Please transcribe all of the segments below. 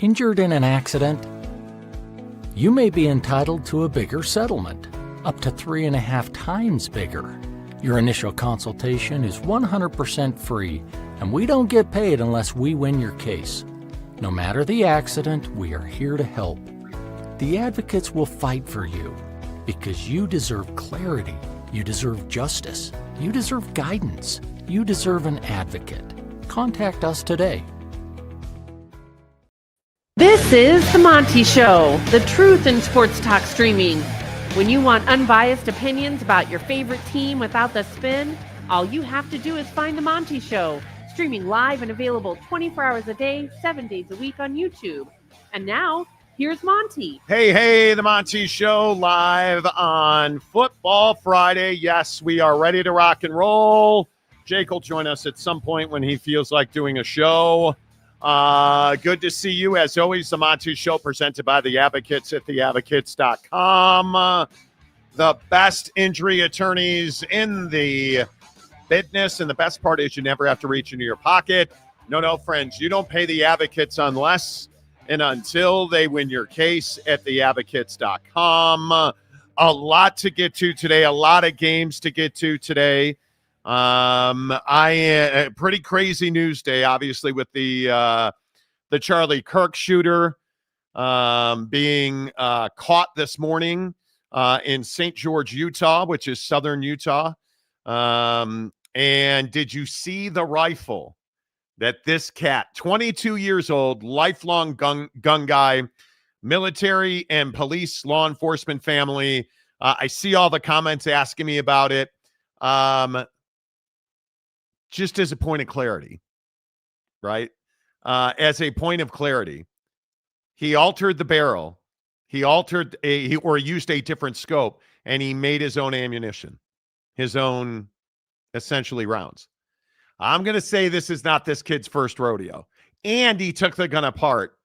Injured in an accident? You may be entitled to a bigger settlement, up to 3.5 times bigger. Your initial consultation is 100% free, and we don't get paid unless we win your case. No matter the accident, we are here to help. The advocates will fight for you because you deserve clarity, you deserve justice, you deserve guidance, you deserve an advocate. Contact us today. This is The Monty Show, the truth in sports talk streaming. When you want unbiased opinions about your favorite team without the spin, all you have to do is find The Monty Show, streaming live and available 24 hours a day, 7 days a week on YouTube. And now, here's Monty. Hey, The Monty Show live on Football Friday. Yes, we are ready to rock and roll. Jake will join us at some point when he feels like doing a show. Good to see you. As always, The Monty Show presented by The Advocates at theadvocates.com. The best injury attorneys in the business, and the best part is you never have to reach into your pocket. No, friends, you don't pay The Advocates unless and until they win your case at theadvocates.com. A lot to get to today, a lot of games to get to today. Pretty crazy news day, obviously, with the Charlie Kirk shooter being caught this morning in St. George, Utah, which is southern Utah. And did you see the rifle that this cat, 22 years old, lifelong gun guy, military and police, law enforcement family? I see all the comments asking me about it. Just as a point of clarity, right? As a point of clarity, he altered the barrel. He used a different scope, and he made his own ammunition, his own, essentially, rounds. I'm going to say this is not this kid's first rodeo. And he took the gun apart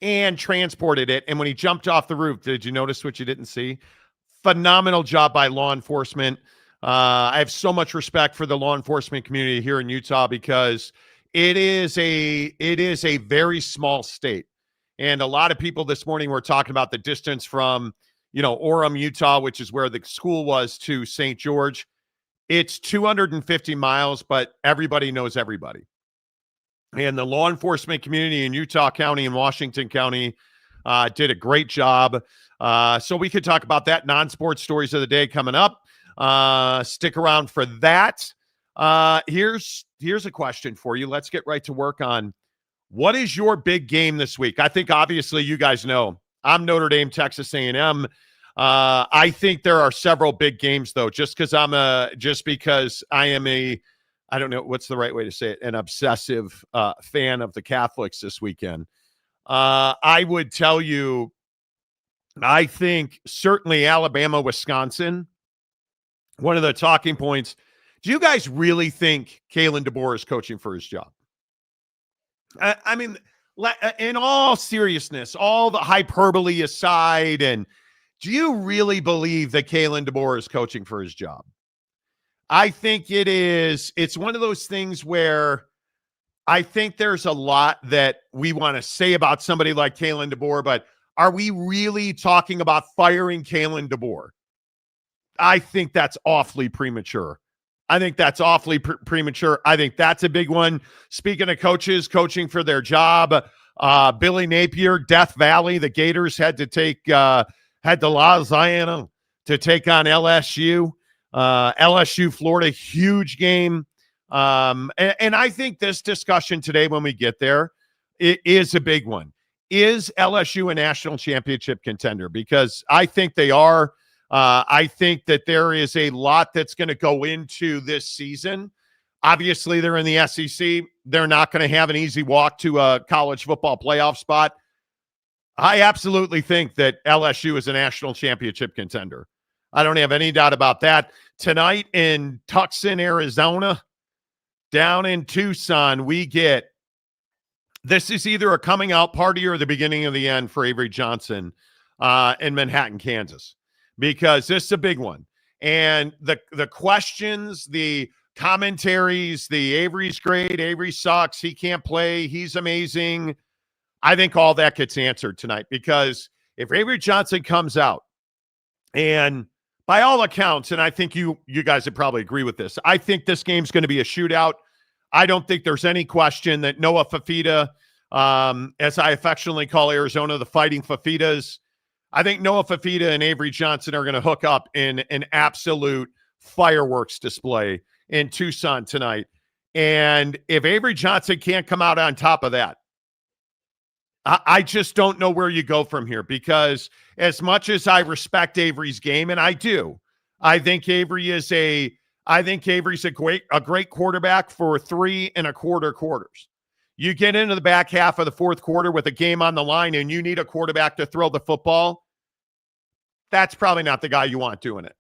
and transported it. And when he jumped off the roof, did you notice what you didn't see? Phenomenal job by law enforcement. I have so much respect for the law enforcement community here in Utah because it is a very small state. And a lot of people this morning were talking about the distance from, Orem, Utah, which is where the school was, to St. George. It's 250 miles, but everybody knows everybody. And the law enforcement community in Utah County and Washington County did a great job. So we could talk about that. Non-sports stories of the day coming up. Stick around for that. Here's a question for you. Let's get right to work on what is your big game this week. I think obviously you guys know I'm Notre Dame, Texas A&M. I think there are several big games though, just because I am I don't know what's the right way to say it, an obsessive fan of the Catholics this weekend. I would tell you, I think certainly Alabama, Wisconsin. One of the talking points, do you guys really think Kalen DeBoer is coaching for his job? I mean, in all seriousness, all the hyperbole aside, and do you really believe that Kalen DeBoer is coaching for his job? I think it's one of those things where I think there's a lot that we want to say about somebody like Kalen DeBoer, but are we really talking about firing Kalen DeBoer? I think that's awfully premature. I think that's premature. I think that's a big one. Speaking of coaches coaching for their job, Billy Napier, Death Valley, the Gators had to Louisiana to take on LSU. LSU, Florida, huge game. And I think this discussion today, when we get there, it is a big one. Is LSU a national championship contender? Because I think they are. I think that there is a lot that's going to go into this season. Obviously, they're in the SEC. They're not going to have an easy walk to a college football playoff spot. I absolutely think that LSU is a national championship contender. I don't have any doubt about that. Tonight in Tucson, Arizona, down in Tucson, this is either a coming out party or the beginning of the end for Avery Johnson in Manhattan, Kansas. Because this is a big one. And the questions, the commentaries, the Avery's great, Avery sucks, he can't play, he's amazing. I think all that gets answered tonight, because if Avery Johnson comes out, and by all accounts, and I think you guys would probably agree with this, I think this game's going to be a shootout. I don't think there's any question that Noah Fifita, as I affectionately call Arizona, the Fighting Fifitas, I think Noah Fifita and Avery Johnson are going to hook up in an absolute fireworks display in Tucson tonight. And if Avery Johnson can't come out on top of that, I just don't know where you go from here, because as much as I respect Avery's game, and I do, I think Avery's a great quarterback for 3 1/4 quarters. You get into the back half of the fourth quarter with a game on the line and you need a quarterback to throw the football, that's probably not the guy you want doing it.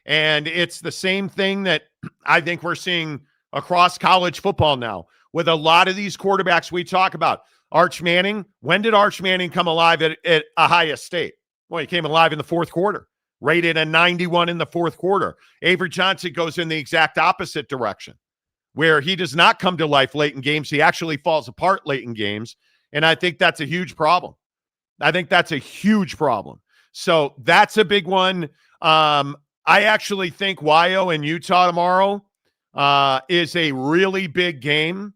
And it's the same thing that I think we're seeing across college football now with a lot of these quarterbacks we talk about. Arch Manning, when did Arch Manning come alive at Ohio State? Well, he came alive in the fourth quarter, rated a 91 in the fourth quarter. Avery Johnson goes in the exact opposite direction, where he does not come to life late in games. He actually falls apart late in games, and I think that's a huge problem. So that's a big one. I actually think Wyo in Utah tomorrow is a really big game,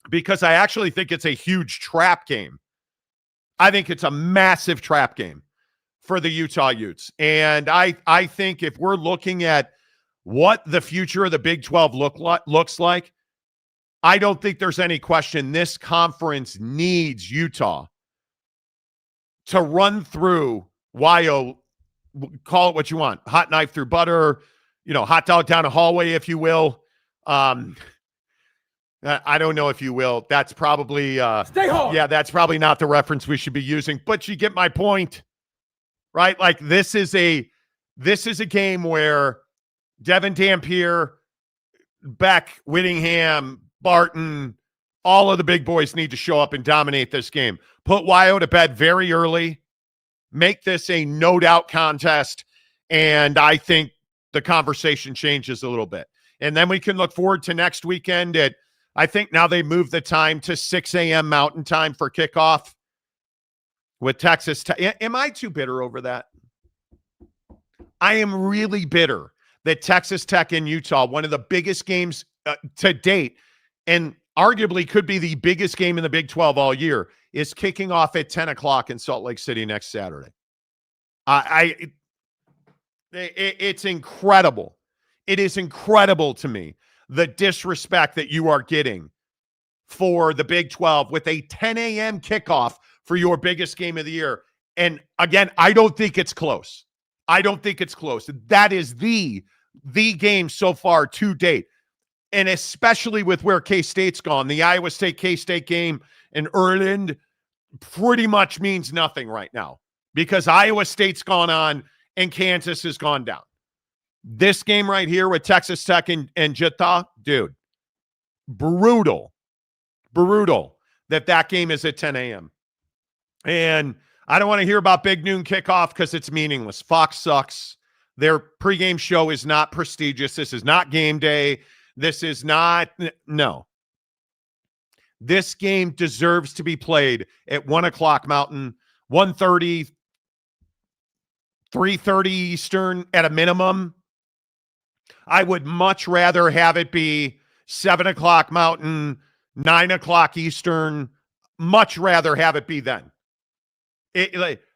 because I actually think it's a huge trap game. I think it's a massive trap game for the Utah Utes. And I think if we're looking at what the future of the Big 12 looks like, I don't think there's any question this conference needs Utah to run through Wyo, call it what you want, hot knife through butter, hot dog down a hallway, if you will. I don't know if you will. That's probably stay home. Yeah, that's probably not the reference we should be using, but you get my point, right? Like this is a game where Devin Dampier, Beck, Whittingham, Barton, all of the big boys need to show up and dominate this game. Put Wyo to bed very early. Make this a no-doubt contest, and I think the conversation changes a little bit. And then we can look forward to next weekend at, I think now they moved the time to 6 a.m. Mountain Time for kickoff with Texas. Am I too bitter over that? I am really bitter that Texas Tech and Utah, one of the biggest games to date, and arguably could be the biggest game in the Big 12 all year, is kicking off at 10 o'clock in Salt Lake City next Saturday. It's incredible. It is incredible to me, the disrespect that you are getting for the Big 12 with a 10 a.m. kickoff for your biggest game of the year. And again, I don't think it's close. That is the game so far to date. And especially with where K-State's gone, the Iowa State-K-State game in Erland pretty much means nothing right now, because Iowa State's gone on and Kansas has gone down. This game right here with Texas Tech and Utah, dude, brutal that game is at 10 a.m. And I don't want to hear about big noon kickoff because it's meaningless. Fox sucks. Their pregame show is not prestigious. This is not game day. This is not, no. This game deserves to be played at 1 o'clock Mountain, 1:30, 3:30 Eastern at a minimum. I would much rather have it be 7 o'clock Mountain, 9 o'clock Eastern. Much rather have it be then.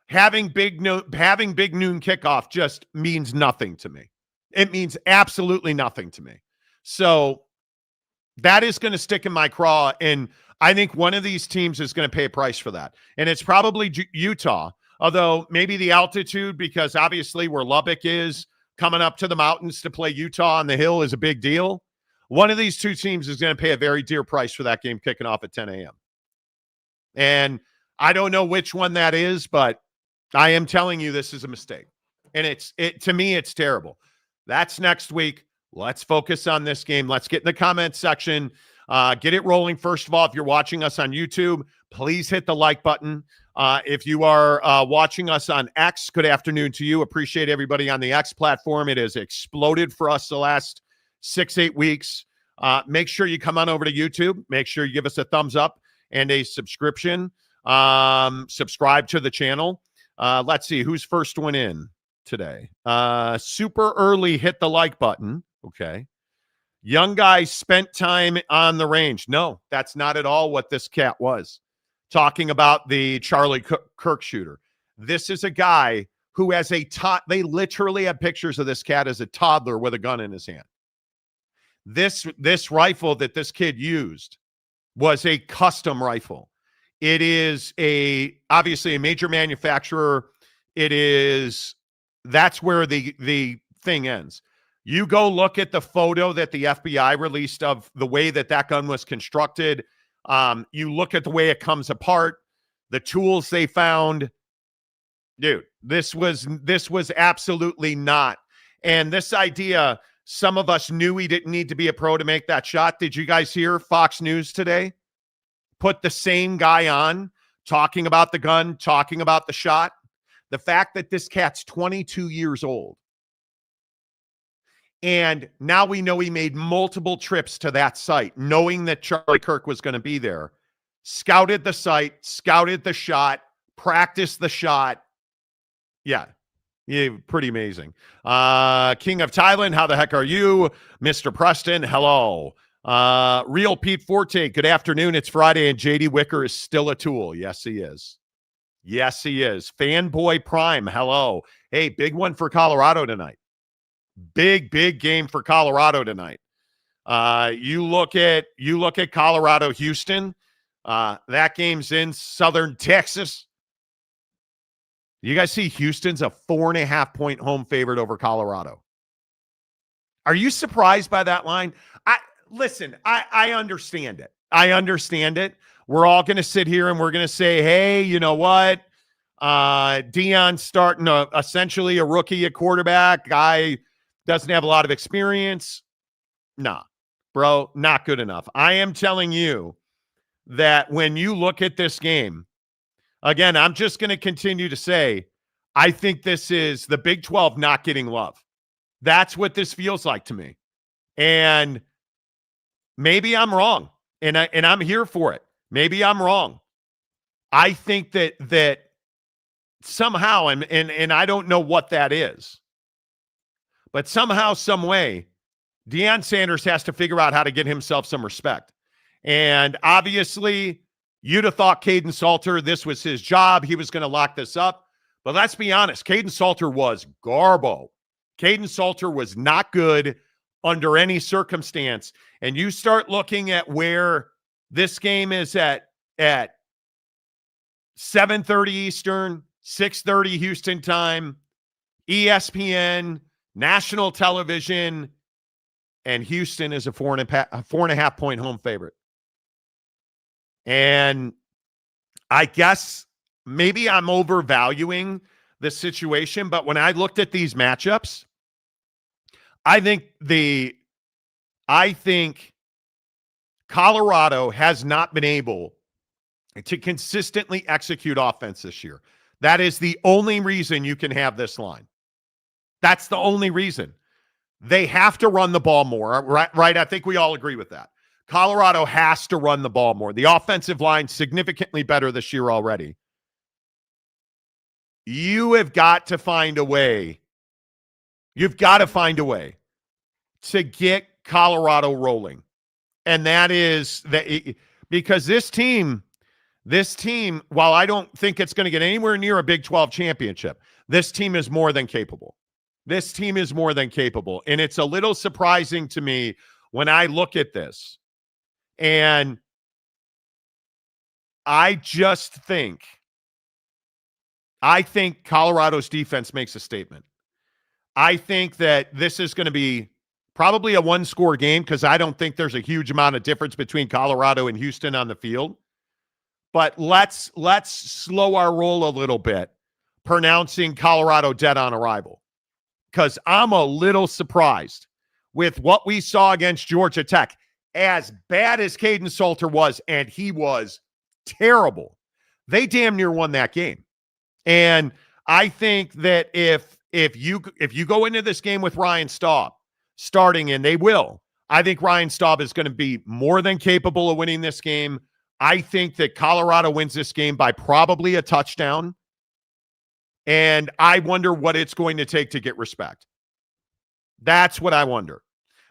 Having big noon kickoff just means nothing to me. It means absolutely nothing to me. So that is going to stick in my craw, and I think one of these teams is going to pay a price for that. And it's probably Utah, although maybe the altitude, because obviously where Lubbock is, coming up to the mountains to play Utah on the hill is a big deal. One of these two teams is going to pay a very dear price for that game kicking off at 10 a.m. And I don't know which one that is, but I am telling you this is a mistake. And to me, it's terrible. That's next week. Let's focus on this game. Let's get in the comments section. Get it rolling. First of all, if you're watching us on YouTube, please hit the like button. If you are watching us on X, good afternoon to you. Appreciate everybody on the X platform. It has exploded for us the last 6-8 weeks. Make sure you come on over to YouTube. Make sure you give us a thumbs up and a subscription. Subscribe to the channel. Let's see who's first one in today. Super early, hit the like button. Okay. Young guy spent time on the range. No, that's not at all what this cat was. Talking about the Charlie Kirk shooter. This is a guy who has they literally have pictures of this cat as a toddler with a gun in his hand. This rifle that this kid used was a custom rifle. It is obviously a major manufacturer. That's where the thing ends. You go look at the photo that the FBI released of the way that gun was constructed. You look at the way it comes apart, the tools they found. Dude, this was absolutely not. And this idea, some of us knew he didn't need to be a pro to make that shot. Did you guys hear Fox News today? Put the same guy on, talking about the gun, talking about the shot. The fact that this cat's 22 years old. And now we know he made multiple trips to that site, knowing that Charlie Kirk was going to be there. Scouted the site, scouted the shot, practiced the shot. Yeah, pretty amazing. King of Thailand, how the heck are you? Mr. Preston, hello. Real Pete Forte, good afternoon. It's Friday, and J.D. Wicker is still a tool. Yes, he is. Yes, he is. Fanboy Prime, hello. Hey, big one for Colorado tonight. Big game for Colorado tonight. You look at Colorado, Houston. That game's in Southern Texas. You guys see Houston's a 4.5-point home favorite over Colorado. Are you surprised by that line? Listen, I understand it. I understand it. We're all going to sit here and we're going to say, hey, you know what? Deion's starting essentially a rookie at quarterback. Guy doesn't have a lot of experience. Nah, bro, not good enough. I am telling you that when you look at this game, again, I'm just going to continue to say, I think this is the Big 12 not getting love. That's what this feels like to me. And maybe I'm wrong, and I'm here for it. Maybe I'm wrong. I think that somehow, and I don't know what that is, but somehow, some way, Deion Sanders has to figure out how to get himself some respect. And obviously, you'd have thought Caden Salter, this was his job. He was going to lock this up. But let's be honest, Caden Salter was garbo. Caden Salter was not good under any circumstance. And you start looking at where this game is at 7:30 Eastern, 6:30 Houston time, ESPN, national television, and Houston is a 4.5 point home favorite. And I guess maybe I'm overvaluing the situation, but when I looked at these matchups, I think Colorado has not been able to consistently execute offense this year. That is the only reason you can have this line. That's the only reason. They have to run the ball more, right? I think we all agree with that. Colorado has to run the ball more. The offensive line significantly better this year already. You have got to find a way. You've got to find a way to get Colorado rolling. And that is that because this team, while I don't think it's going to get anywhere near a Big 12 championship, this team is more than capable. This team is more than capable. And it's a little surprising to me when I look at this. And I think Colorado's defense makes a statement. I think that this is going to be probably a one-score game because I don't think there's a huge amount of difference between Colorado and Houston on the field. But let's slow our roll a little bit, pronouncing Colorado dead on arrival. Because I'm a little surprised with what we saw against Georgia Tech. As bad as Caden Salter was, and he was terrible, they damn near won that game. And I think that if you go into this game with Ryan Staub starting, and they will, I think Ryan Staub is going to be more than capable of winning this game. I think that Colorado wins this game by probably a touchdown. And I wonder what it's going to take to get respect. That's what I wonder.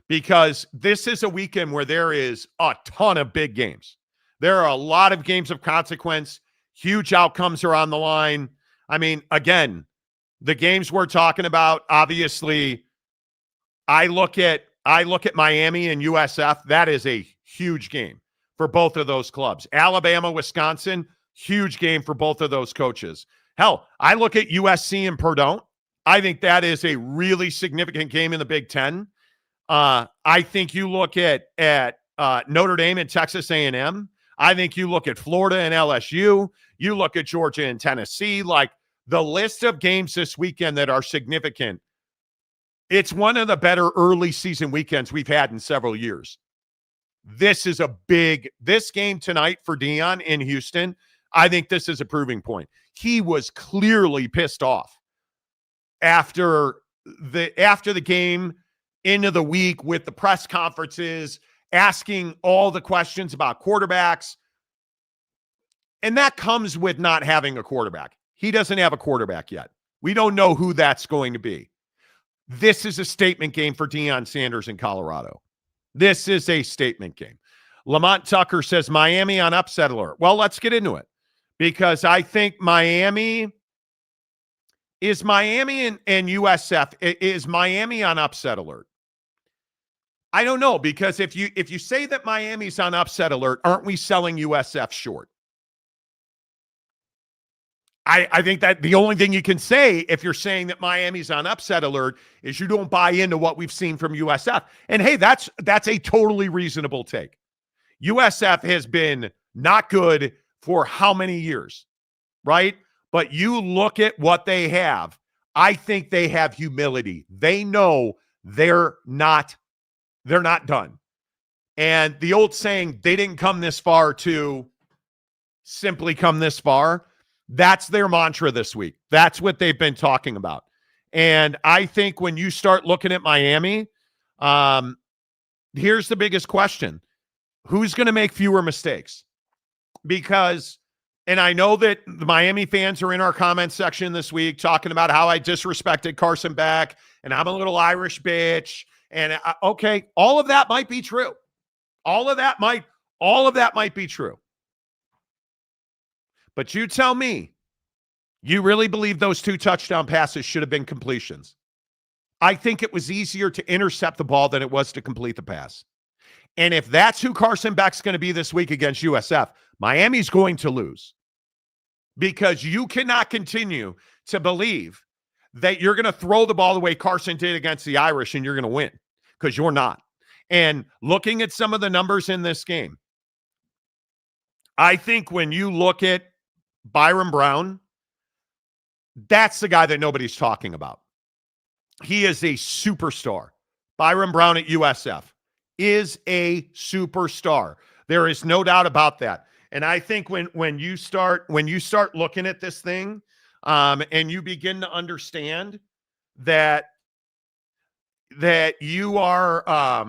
Because this is a weekend where there is a ton of big games. There are a lot of games of consequence. Huge outcomes are on the line. I mean, again, the games we're talking about, obviously, I look at Miami and USF. That is a huge game for both of those clubs. Alabama, Wisconsin, huge game for both of those coaches. Hell, I look at USC and Purdue. I think that is a really significant game in the Big Ten. I think you look at Notre Dame and Texas A&M. I think you look at Florida and LSU. You look at Georgia and Tennessee. Like, the list of games this weekend that are significant, it's one of the better early season weekends we've had in several years. This game tonight for Deion in Houston, I think this is a proving point. He was clearly pissed off after the game, into the week with the press conferences, asking all the questions about quarterbacks. And that comes with not having a quarterback. He doesn't have a quarterback yet. We don't know who that's going to be. This is a statement game for Deion Sanders in Colorado. This is a statement game. Lamont Tucker says Miami on upset alert. Well, let's get into it, because I think Miami and USF, is Miami on upset alert? I don't know, because if you say that Miami's on upset alert, aren't we selling USF short? I think that the only thing you can say if you're saying that Miami's on upset alert is you don't buy into what we've seen from USF. And hey, that's a totally reasonable take. USF has been not good for how many years, right? But you look at what they have. I think they have humility. They know they're not done. And the old saying, they didn't come this far to simply come this far. That's their mantra this week. That's what they've been talking about. And I think when you start looking at Miami, here's the biggest question. Who's going to make fewer mistakes? Because, and I know that the Miami fans are in our comment section this week talking about how I disrespected Carson Beck and I'm a little Irish bitch. And okay, all of that might be true. All of that might be true. But you tell me, you really believe those 2 touchdown passes should have been completions? I think it was easier to intercept the ball than it was to complete the pass. And if that's who Carson Beck's going to be this week against USF, Miami's going to lose. Because you cannot continue to believe that you're going to throw the ball the way Carson did against the Irish and you're going to win, because you're not. And looking at some of the numbers in this game, I think when you look at Byron Brown, that's the guy that nobody's talking about. He is a superstar. Byron Brown at USF is a superstar. There is no doubt about that. And I think when you start looking at this thing, and you begin to understand that you are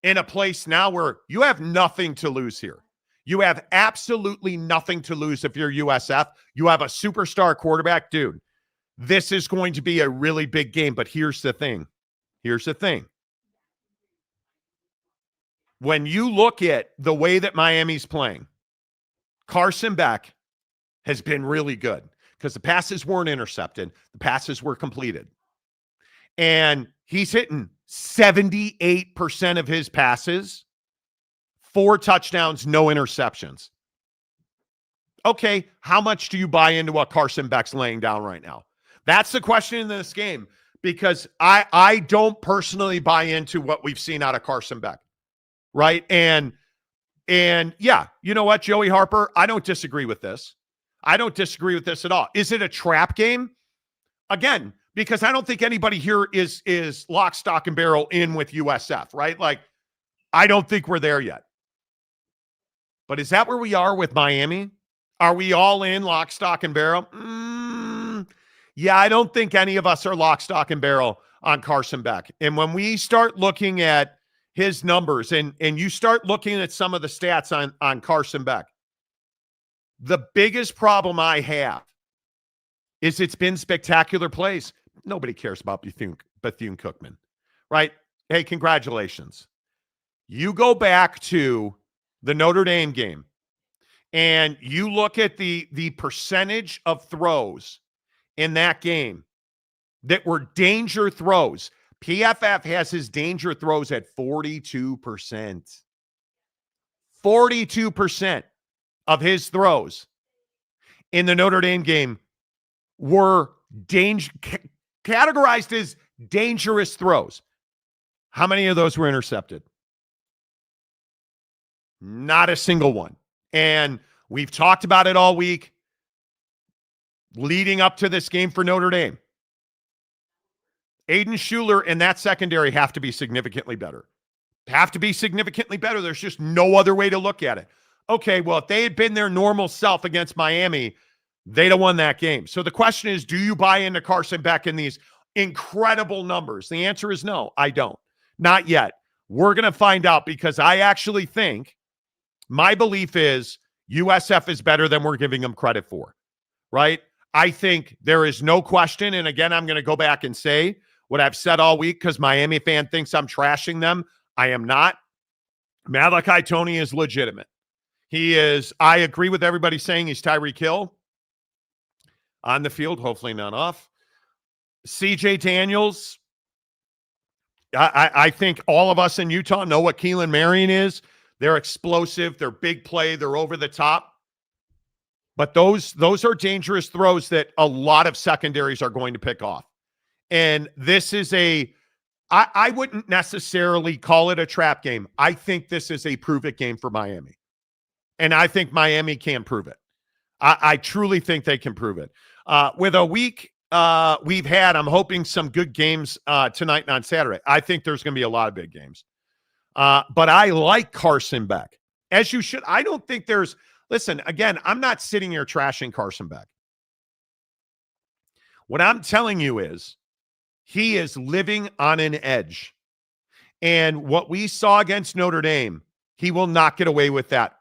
in a place now where you have nothing to lose here. You have absolutely nothing to lose if you're USF. You have a superstar quarterback. Dude, this is going to be a really big game. But here's the thing. When you look at the way that Miami's playing, Carson Beck has been really good because the passes weren't intercepted. The passes were completed. And he's hitting 78% of his passes, 4 touchdowns, no interceptions. Okay, how much do you buy into what Carson Beck's laying down right now? That's the question in this game, because I don't personally buy into what we've seen out of Carson Beck, right? And yeah, you know what, Joey Harper, I don't disagree with this. I don't disagree with this at all. Is it a trap game? Again, because I don't think anybody here is lock, stock, and barrel in with USF, right? Like, I don't think we're there yet. But is that where we are with Miami? Are we all in lock, stock, and barrel? Yeah, I don't think any of us are lock, stock, and barrel on Carson Beck. And when we start looking at his numbers and you start looking at some of the stats on Carson Beck, The biggest problem I have is it's been spectacular plays. Nobody cares about Bethune-Cookman, right? Hey, congratulations. You go back to the Notre Dame game, and you look at the percentage of throws in that game that were danger throws. PFF has his danger throws at 42%. 42% of his throws in the Notre Dame game were categorized as dangerous throws. How many of those were intercepted? Not a single one. And we've talked about it all week leading up to this game for Notre Dame. Aiden Schuler and that secondary have to be significantly better. Have to be significantly better. There's just no other way to look at it. Okay, well, if they had been their normal self against Miami, they'd have won that game. So the question is, do you buy into Carson Beck in these incredible numbers? The answer is no, I don't. Not yet. We're going to find out, because I actually think, my belief is USF is better than we're giving them credit for, right? I think there is no question, and again, I'm going to go back and say what I've said all week because Miami fan thinks I'm trashing them. I am not. Malachi Toney is legitimate. He is, I agree with everybody saying he's Tyreek Hill on the field, hopefully not off. CJ Daniels, I think all of us in Utah know what Keelan Marion is. They're explosive. They're big play. They're over the top. But those are dangerous throws that a lot of secondaries are going to pick off. And this is I wouldn't necessarily call it a trap game. I think this is a prove-it game for Miami. And I think Miami can prove it. I truly think they can prove it. With a week we've had, I'm hoping some good games tonight and on Saturday. I think there's going to be a lot of big games. But I like Carson Beck, as you should. I don't think there's, listen, again, I'm not sitting here trashing Carson Beck. What I'm telling you is he is living on an edge. And what we saw against Notre Dame, he will not get away with that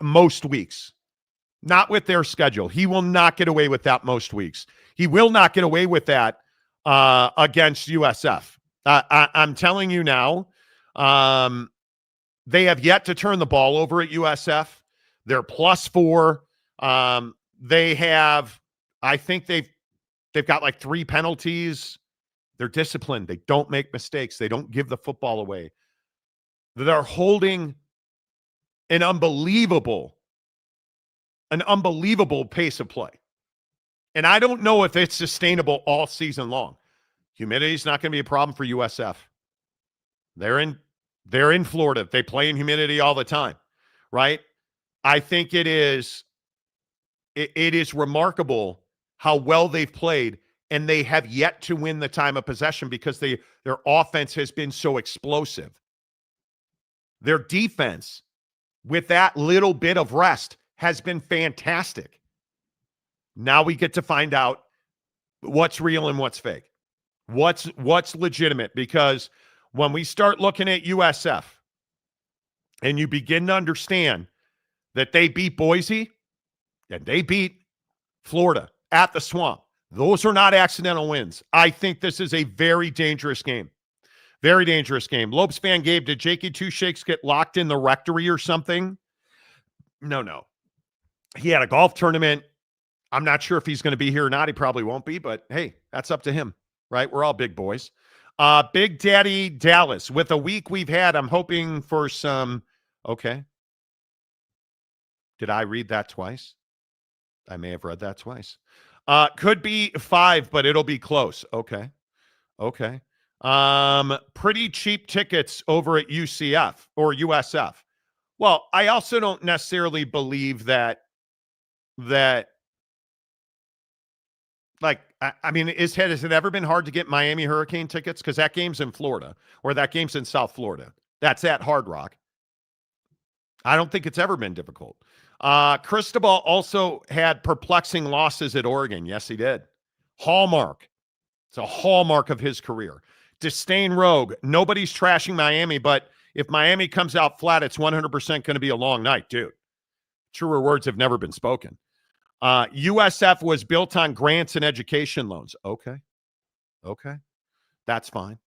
most weeks. Not with their schedule. He will not get away with that most weeks. He will not get away with that against USF. I'm telling you now, they have yet to turn the ball over at USF. They're +4. They have, I think they've got like 3 penalties. They're disciplined. They don't make mistakes. They don't give the football away. They're holding an unbelievable pace of play. And I don't know if it's sustainable all season long. Humidity is not going to be a problem for USF. They're in Florida. They play in humidity all the time, right? I think it is remarkable how well they've played, and they have yet to win the time of possession because their offense has been so explosive. Their defense, with that little bit of rest, has been fantastic. Now we get to find out what's real and what's fake. What's legitimate, because when we start looking at USF and you begin to understand that they beat Boise and they beat Florida at the Swamp, those are not accidental wins. I think this is a very dangerous game. Very dangerous game. Lopes fan Gabe, did Jakey Two Shakes get locked in the rectory or something? No. He had a golf tournament. I'm not sure if he's going to be here or not. He probably won't be, but hey, that's up to him, right? We're all big boys. Big Daddy Dallas, with a week we've had, I'm hoping for some, okay. Did I read that twice? I may have read that twice. Could be 5, but it'll be close. Okay. Pretty cheap tickets over at UCF or USF. Well, I also don't necessarily believe that like, I mean, has it ever been hard to get Miami Hurricane tickets? Because that game's in Florida, or that game's in South Florida. That's at Hard Rock. I don't think it's ever been difficult. Cristobal also had perplexing losses at Oregon. Yes, he did. Hallmark. It's a hallmark of his career. Disdain Rogue. Nobody's trashing Miami, but if Miami comes out flat, it's 100% going to be a long night, dude. Truer words have never been spoken. USF was built on grants and education loans. Okay. That's fine.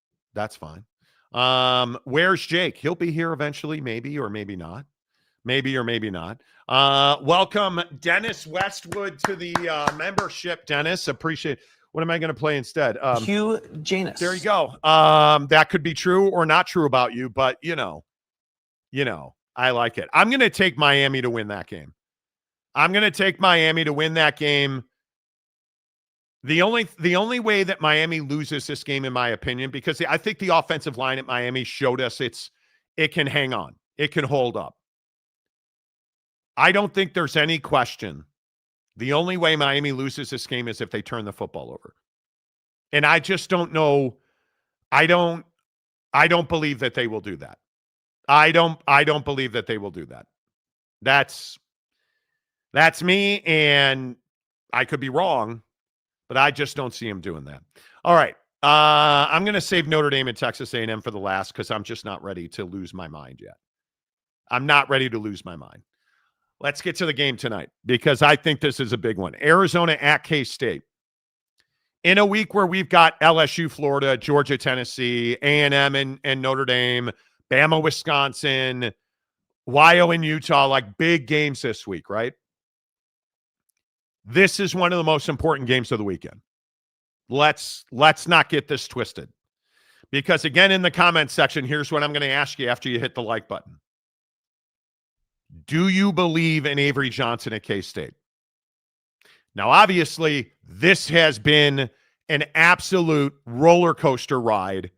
Where's Jake? He'll be here eventually, maybe or maybe not. Welcome Dennis Westwood to the membership. Dennis, appreciate it. What am I going to play instead? Hugh Janus. There you go. That could be true or not true about you, but you know, I like it. I'm going to take Miami to win that game. The only way that Miami loses this game, in my opinion, because I think the offensive line at Miami showed us it can hang on. It can hold up. I don't think there's any question. The only way Miami loses this game is if they turn the football over. And I just don't know. I don't believe that they will do that. I don't believe that they will do that. That's me, and I could be wrong, but I just don't see him doing that. All right. I'm going to save Notre Dame and Texas A&M for the last because I'm just not ready to lose my mind yet. I'm not ready to lose my mind. Let's get to the game tonight because I think this is a big one. Arizona at K-State. In a week where we've got LSU, Florida, Georgia, Tennessee, A&M and Notre Dame, Bama, Wisconsin, Ohio and Utah, like big games this week, right? This is one of the most important games of the weekend. Let's not get this twisted. Because again, in the comments section, here's what I'm going to ask you after you hit the like button. Do you believe in Avery Johnson at K-State? Now, obviously, this has been an absolute roller coaster ride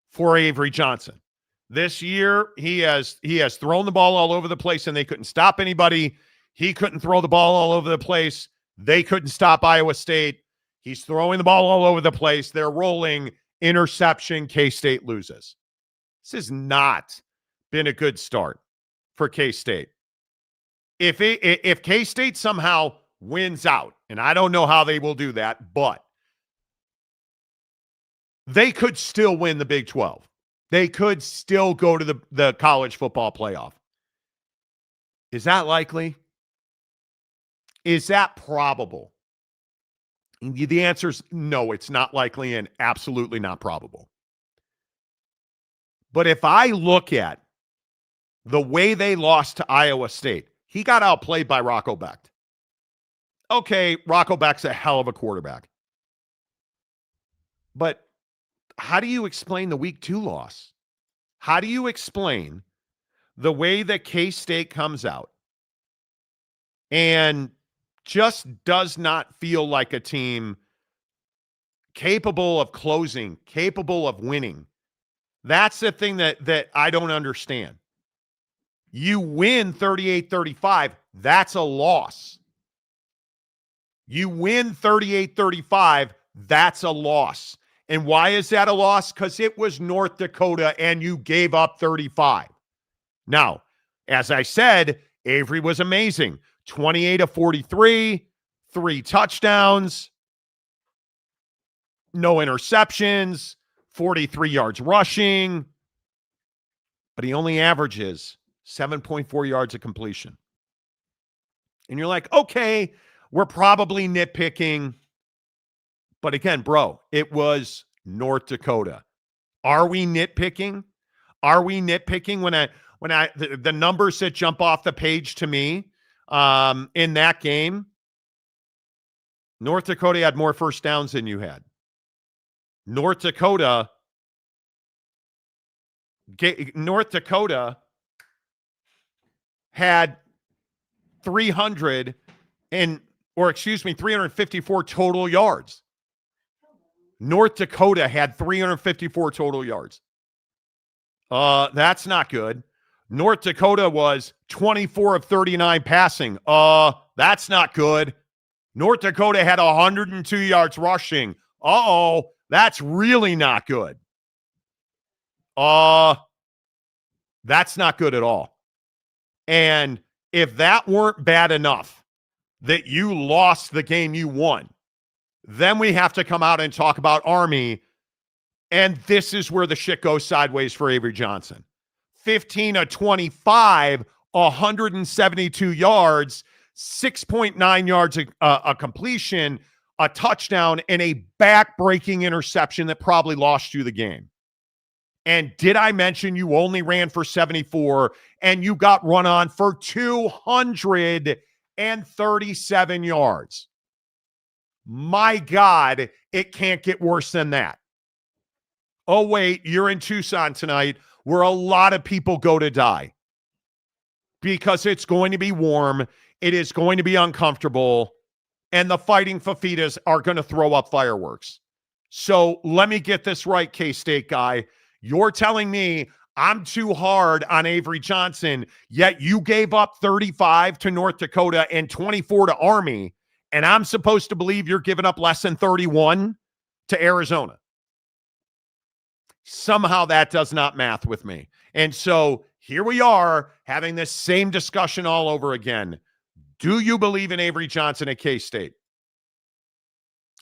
for Avery Johnson. This year, he has thrown the ball all over the place, and they couldn't stop anybody. He couldn't throw the ball all over the place. They couldn't stop Iowa State. He's throwing the ball all over the place. They're rolling. Interception. K-State loses. This has not been a good start for K-State. If K-State somehow wins out, and I don't know how they will do that, but they could still win the Big 12. They could still go to the college football playoff. Is that likely? Is that probable? The answer is no, it's not likely and absolutely not probable. But if I look at the way they lost to Iowa State, he got outplayed by Rocco Becht. Okay, Rocco Becht's a hell of a quarterback. But how do you explain the week 2 loss? How do you explain the way that K-State comes out and just does not feel like a team capable of closing, capable of winning? That's the thing that I don't understand. You win 38-35, that's a loss. You win 38-35, that's a loss. And why is that a loss? Because it was North Dakota and you gave up 35. Now, as I said, Avery was amazing. 28 of 43, 3 touchdowns, no interceptions, 43 yards rushing, but he only averages 7.4 yards of completion. And you're like, okay, we're probably nitpicking. But again, bro, it was North Dakota. Are we nitpicking? Are we nitpicking when the numbers that jump off the page to me in that game? North Dakota had more first downs than you had. North Dakota had 354 total yards. North Dakota had 354 total yards. That's not good. North Dakota was 24 of 39 passing. That's not good. North Dakota had 102 yards rushing. That's really not good. That's not good at all. And if that weren't bad enough that you lost the game you won, then we have to come out and talk about Army. And this is where the shit goes sideways for Avery Johnson. 15 of 25, 172 yards, 6.9 yards a completion, a touchdown, and a back-breaking interception that probably lost you the game. And did I mention you only ran for 74 and you got run on for 237 yards? My God, it can't get worse than that. Oh, wait, you're in Tucson tonight where a lot of people go to die because it's going to be warm. It is going to be uncomfortable. And the Fighting Fafitas are going to throw up fireworks. So let me get this right, K-State guy. You're telling me I'm too hard on Avery Johnson, yet you gave up 35 to North Dakota and 24 to Army, and I'm supposed to believe you're giving up less than 31 to Arizona. Somehow that does not math with me. And so here we are having this same discussion all over again. Do you believe in Avery Johnson at K-State?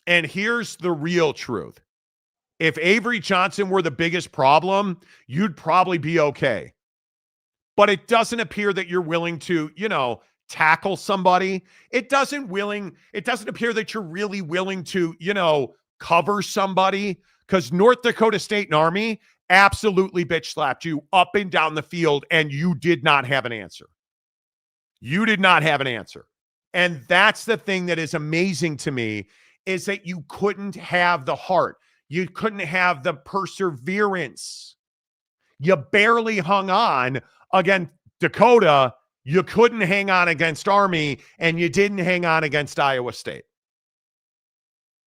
And here's the real truth. If Avery Johnson were the biggest problem, you'd probably be okay. But it doesn't appear that you're willing to, tackle somebody. It doesn't appear that you're really willing to, cover somebody, because North Dakota State and Army absolutely bitch slapped you up and down the field, and you did not have an answer. You did not have an answer. And that's the thing that is amazing to me, is that you couldn't have the heart. You couldn't have the perseverance. You barely hung on against Dakota. You couldn't hang on against Army, and you didn't hang on against Iowa State.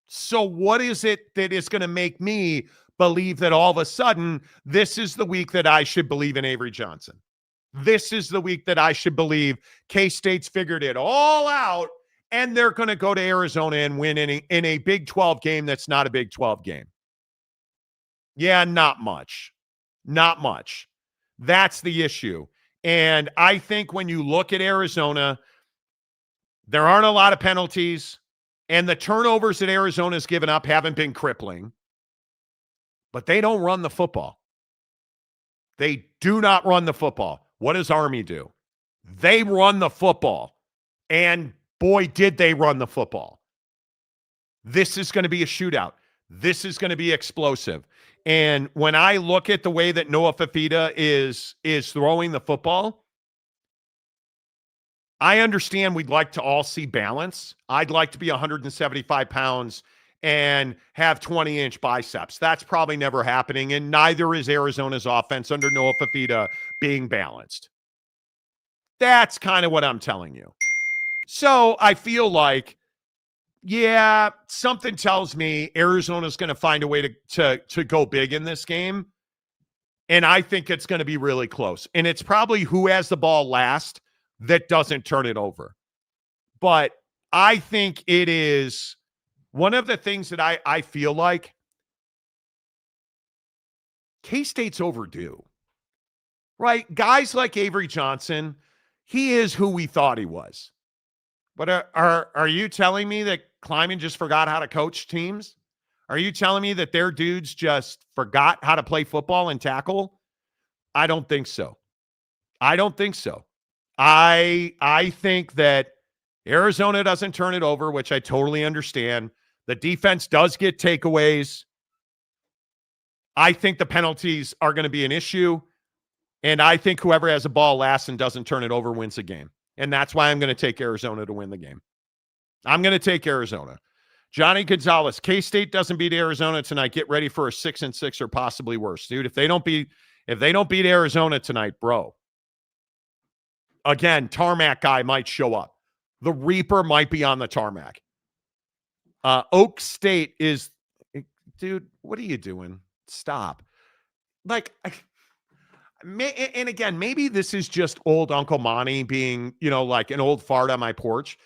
So what is it that is going to make me believe that all of a sudden this is the week that I should believe in Avery Johnson? This is the week that I should believe K-State's figured it all out, and they're going to go to Arizona and win in a Big 12 game that's not a Big 12 game. Yeah, not much. Not much. That's the issue. And I think when you look at Arizona, there aren't a lot of penalties, and the turnovers that Arizona's given up haven't been crippling, but they don't run the football. They do not run the football. What does Army do? They run the football, and boy, did they run the football. This is going to be a shootout. This is going to be explosive. And when I look at the way that Noah Fifita is throwing the football, I understand we'd like to all see balance. I'd like to be 175 pounds and have 20-inch biceps. That's probably never happening, and neither is Arizona's offense under Noah Fifita being balanced. That's kind of what I'm telling you. So I feel like, yeah, something tells me Arizona's going to find a way to go big in this game, and I think it's going to be really close. And it's probably who has the ball last that doesn't turn it over. But I think it is one of the things that I feel like K-State's overdue, right? Guys like Avery Johnson, he is who we thought he was. But are you telling me that Kleiman just forgot how to coach teams? Are you telling me that their dudes just forgot how to play football and tackle? I don't think so. I don't think so. I think that Arizona doesn't turn it over, which I totally understand. The defense does get takeaways. I think the penalties are going to be an issue. And I think whoever has a ball last and doesn't turn it over wins the game. And that's why I'm going to take Arizona to win the game. I'm going to take Arizona. Johnny Gonzalez, K-State doesn't beat Arizona tonight. Get ready for a 6-6 or possibly worse. Dude, if they don't beat Arizona tonight, bro. Again, tarmac guy might show up. The Reaper might be on the tarmac. Oak State is, dude, what are you doing? Stop. And again, maybe this is just old Uncle Monty being, like an old fart on my porch.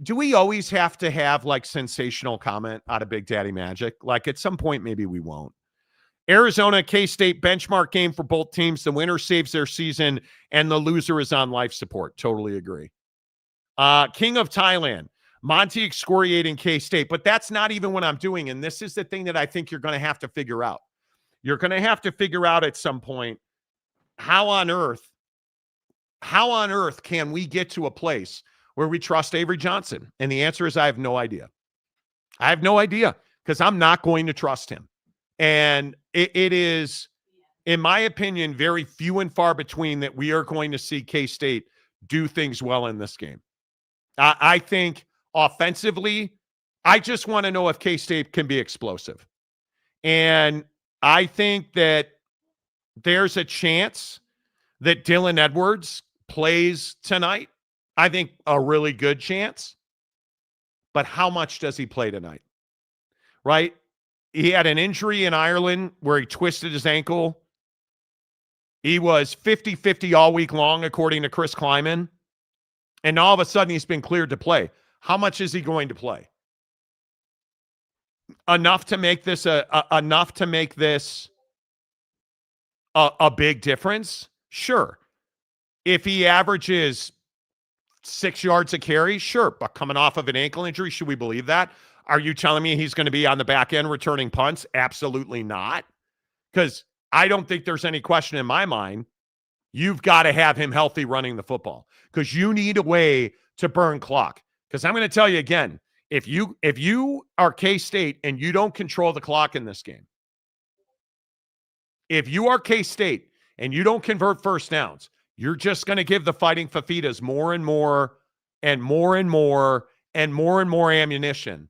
Do we always have to have sensational comment out of Big Daddy Magic? At some point, maybe we won't. Arizona, K-State benchmark game for both teams. The winner saves their season and the loser is on life support. Totally agree. King of Thailand, Monty excoriating K-State, but that's not even what I'm doing. And this is the thing that I think you're going to have to figure out. You're going to have to figure out at some point how on earth how on earth can we get to a place where we trust Avery Johnson? And the answer is I have no idea. I have no idea because I'm not going to trust him. And it is, in my opinion, very few and far between that we are going to see K-State do things well in this game. I think offensively, I just want to know if K-State can be explosive. And I think that there's a chance that Dylan Edwards plays tonight. I think a really good chance. But how much does he play tonight? Right? He had an injury in Ireland where he twisted his ankle. He was 50-50 all week long, according to Chris Kleiman. And all of a sudden, he's been cleared to play. How much is he going to play? Enough to make this a big difference? Sure. If he averages 6 yards a carry, sure. But coming off of an ankle injury, should we believe that? Are you telling me he's going to be on the back end returning punts? Absolutely not. Because I don't think there's any question in my mind. You've got to have him healthy running the football because you need a way to burn clock. Because I'm going to tell you again, if you are K-State and you don't control the clock in this game, if you are K-State and you don't convert first downs, you're just going to give the Fighting Fafitas more and more and more and more and more and more ammunition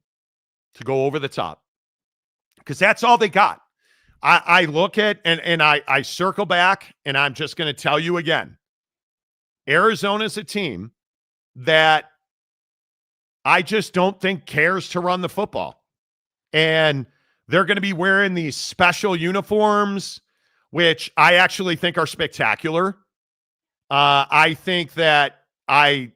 to go over the top. Because that's all they got. I look at, and I circle back, and I'm just going to tell you again, Arizona's a team that I just don't think cares to run the football. And they're going to be wearing these special uniforms, which I actually think are spectacular. I think that I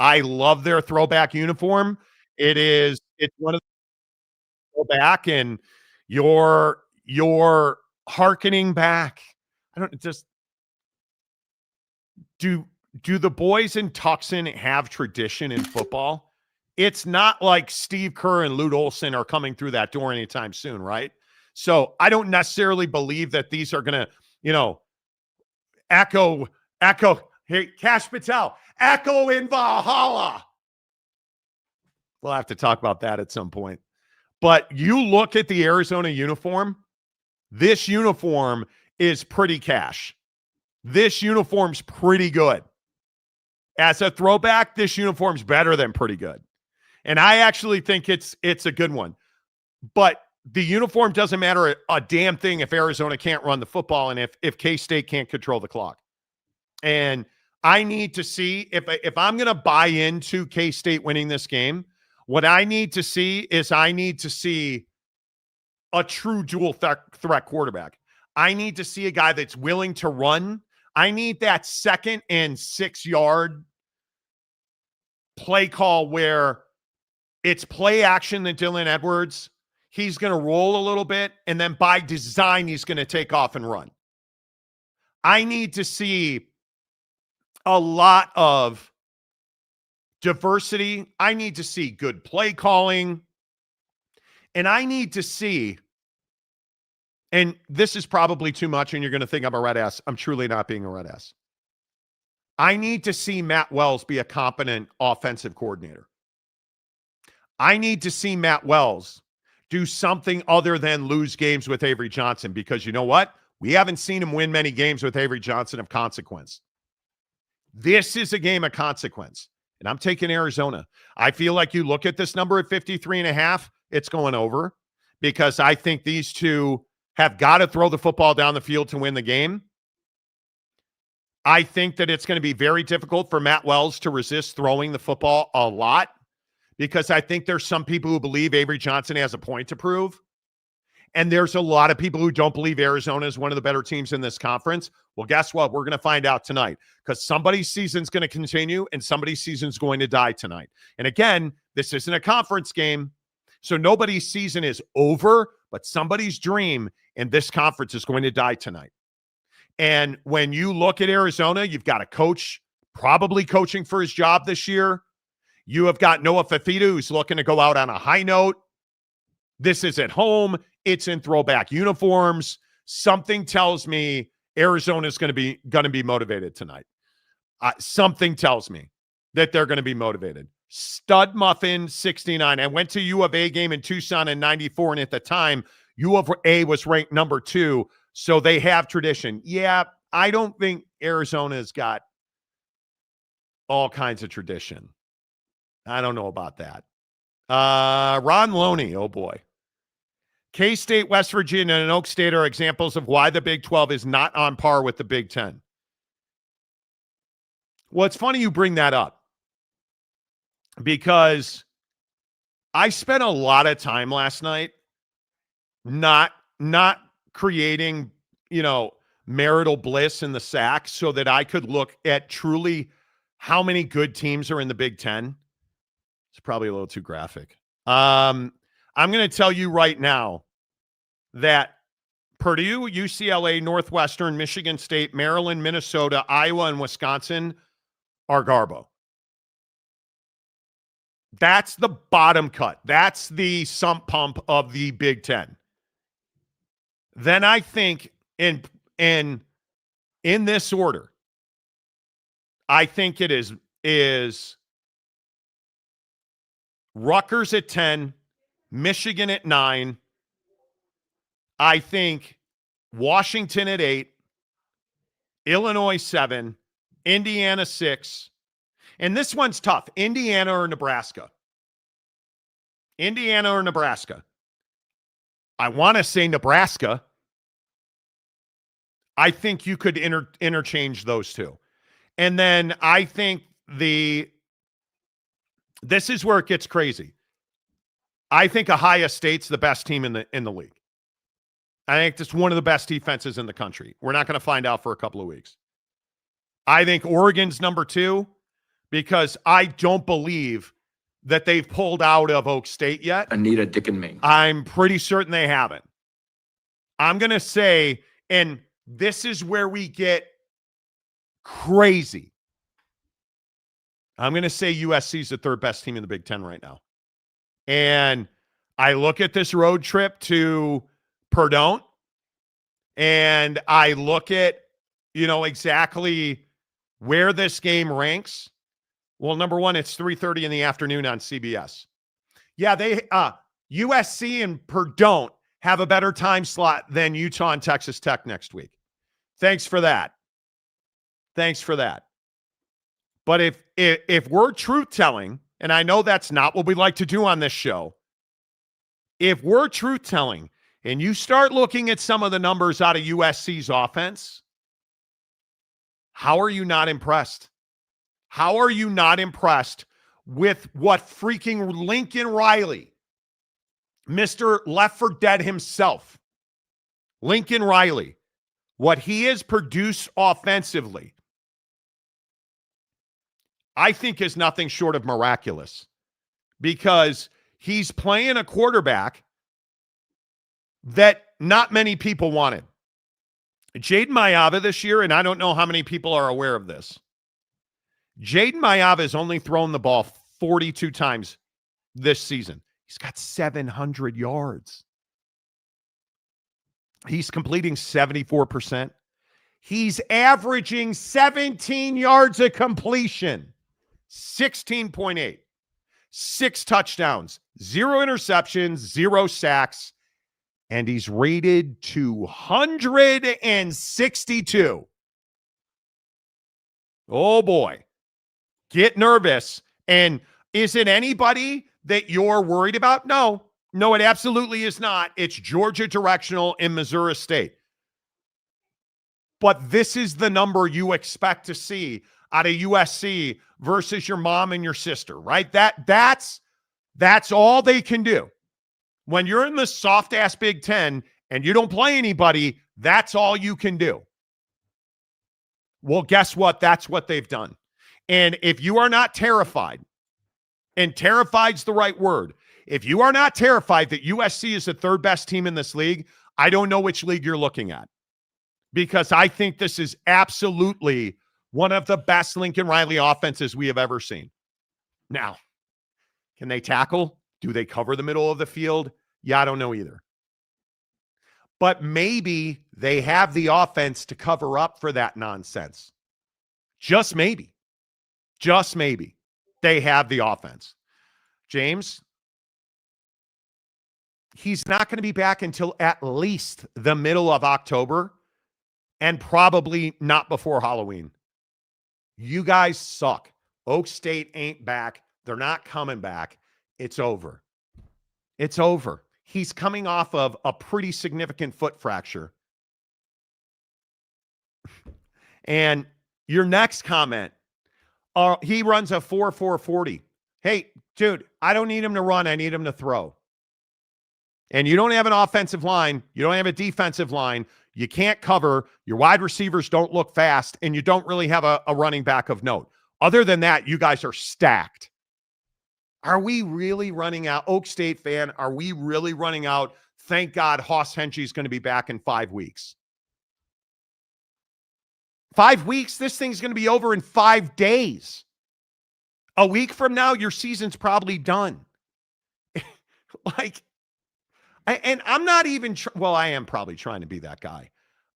love their throwback uniform. It's one of the throwback, and you're hearkening back. I don't just do the boys in Tucson have tradition in football? It's not like Steve Kerr and Lute Olson are coming through that door anytime soon, right? So I don't necessarily believe that these are going to, echo, hey, Cash Patel, echo in Valhalla. We'll have to talk about that at some point. But you look at the Arizona uniform, this uniform is pretty cash. This uniform's pretty good. As a throwback, this uniform's better than pretty good. And I actually think it's a good one. But the uniform doesn't matter a damn thing if Arizona can't run the football and if K-State can't control the clock. And I need to see, if I'm going to buy into K-State winning this game, what I need to see is a true dual threat quarterback. I need to see a guy that's willing to run. I need that 2nd and 6 yard play call where it's play action than Dylan Edwards. He's going to roll a little bit, and then by design, he's going to take off and run. I need to see a lot of diversity. I need to see good play calling. And I need to see, and this is probably too much, and you're going to think I'm a red ass. I'm truly not being a red ass. I need to see Matt Wells be a competent offensive coordinator. I need to see Matt Wells do something other than lose games with Avery Johnson, because you know what? We haven't seen him win many games with Avery Johnson of consequence. This is a game of consequence, and I'm taking Arizona. I feel like you look at this number at 53.5, it's going over, because I think these two have got to throw the football down the field to win the game. I think that it's going to be very difficult for Matt Wells to resist throwing the football a lot, because I think there's some people who believe Avery Johnson has a point to prove. And there's a lot of people who don't believe Arizona is one of the better teams in this conference. Well, guess what? We're going to find out tonight, because somebody's season's going to continue and somebody's season's going to die tonight. And again, this isn't a conference game, so nobody's season is over, but somebody's dream in this conference is going to die tonight. And when you look at Arizona, you've got a coach probably coaching for his job this year. You have got Noah Fafita, who's looking to go out on a high note. This is at home. It's in throwback uniforms. Something tells me Arizona's going to be motivated tonight. Something tells me that they're going to be motivated. Stud Muffin 69. I went to U of A game in Tucson in 94, and at the time, U of A was ranked number 2, so they have tradition. Yeah, I don't think Arizona's got all kinds of tradition. I don't know about that. Ron Loney, oh boy. K-State, West Virginia, and Oak State are examples of why the Big 12 is not on par with the Big 10. Well, it's funny you bring that up because I spent a lot of time last night not creating, marital bliss in the sack so that I could look at truly how many good teams are in the Big 10. It's probably a little too graphic. I'm going to tell you right now that Purdue, UCLA, Northwestern, Michigan State, Maryland, Minnesota, Iowa, and Wisconsin are Garbo. That's the bottom cut. That's the sump pump of the Big Ten. Then I think in this order, I think it is Rutgers at 10, Michigan at 9. I think Washington at 8, Illinois 7, Indiana 6. And this one's tough. Indiana or Nebraska. Indiana or Nebraska. I want to say Nebraska. I think you could interchange those two. And then I think this is where it gets crazy. I think Ohio State's the best team in the league. I think it's one of the best defenses in the country. We're not going to find out for a couple of weeks. I think Oregon's number 2 because I don't believe that they've pulled out of Oak State yet. Anita, Dick, and Ming. I'm pretty certain they haven't. I'm going to say, and this is where we get crazy. I'm going to say USC's the third best team in the Big Ten right now. And I look at this road trip to Purdue, and I look at, exactly where this game ranks. Well, number one, it's 3:30 in the afternoon on CBS. Yeah, USC and Purdue have a better time slot than Utah and Texas Tech next week. Thanks for that. But if we're truth-telling, and I know that's not what we like to do on this show, if we're truth-telling and you start looking at some of the numbers out of USC's offense, how are you not impressed? How are you not impressed with what freaking Lincoln Riley, Mr. Left for Dead himself, Lincoln Riley, what he has produced offensively, I think is nothing short of miraculous because he's playing a quarterback that not many people wanted. Jaden Mayava this year, and I don't know how many people are aware of this, Jaden Mayava has only thrown the ball 42 times this season. He's got 700 yards. He's completing 74%. He's averaging 17 yards of completion, 16.8, 6 touchdowns, 0 interceptions, 0 sacks, and he's rated 262. Oh boy. Get nervous. And is it anybody that you're worried about? No, it absolutely is not. It's Georgia directional in Missouri State. But this is the number you expect to see out of USC versus your mom and your sister, right? That's all they can do. When you're in the soft-ass Big Ten and you don't play anybody, that's all you can do. Well, guess what? That's what they've done. And if you are not terrified, and terrified's the right word, if you are not terrified that USC is the third best team in this league, I don't know which league you're looking at. Because I think this is absolutely one of the best Lincoln Riley offenses we have ever seen. Now, can they tackle? Do they cover the middle of the field? Yeah, I don't know either. but maybe they have the offense to cover up for that nonsense. Just maybe. Just maybe. They have the offense. James, he's not going to be back until at least the middle of October, and probably not before Halloween. You guys suck. Oak State ain't back. They're not coming back. It's over. It's over. He's coming off of a pretty significant foot fracture. And your next comment, he runs a 4.40. Hey, dude, I don't need him to run. I need him to throw. And you don't have an offensive line. You don't have a defensive line. You can't cover. Your wide receivers don't look fast. And you don't really have a running back of note. Other than that, you guys are stacked. Are we really running out? Oak State fan, are we really running out? Thank God Hoss Henschy is going to be back in 5 weeks. 5 weeks? This thing's going to be over in 5 days. A week from now, your season's probably done. And I'm not even, I am probably trying to be that guy.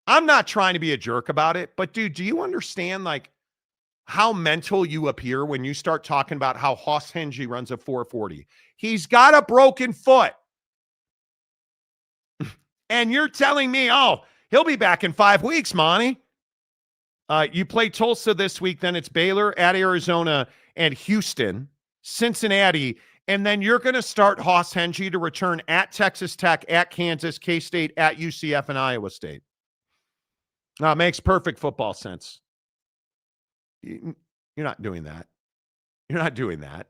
I'm not trying to be a jerk about it, but dude, do you understand how mental you appear when you start talking about how Hoss Henschy runs a 4.40? He's got a broken foot. And you're telling me, he'll be back in 5 weeks, Monty. You play Tulsa this week, then it's Baylor, at Arizona, and Houston, Cincinnati, and then you're going to start Hoss Henschy to return at Texas Tech, at Kansas, K-State, at UCF, and Iowa State. It makes perfect football sense. You're not doing that. You're not doing that.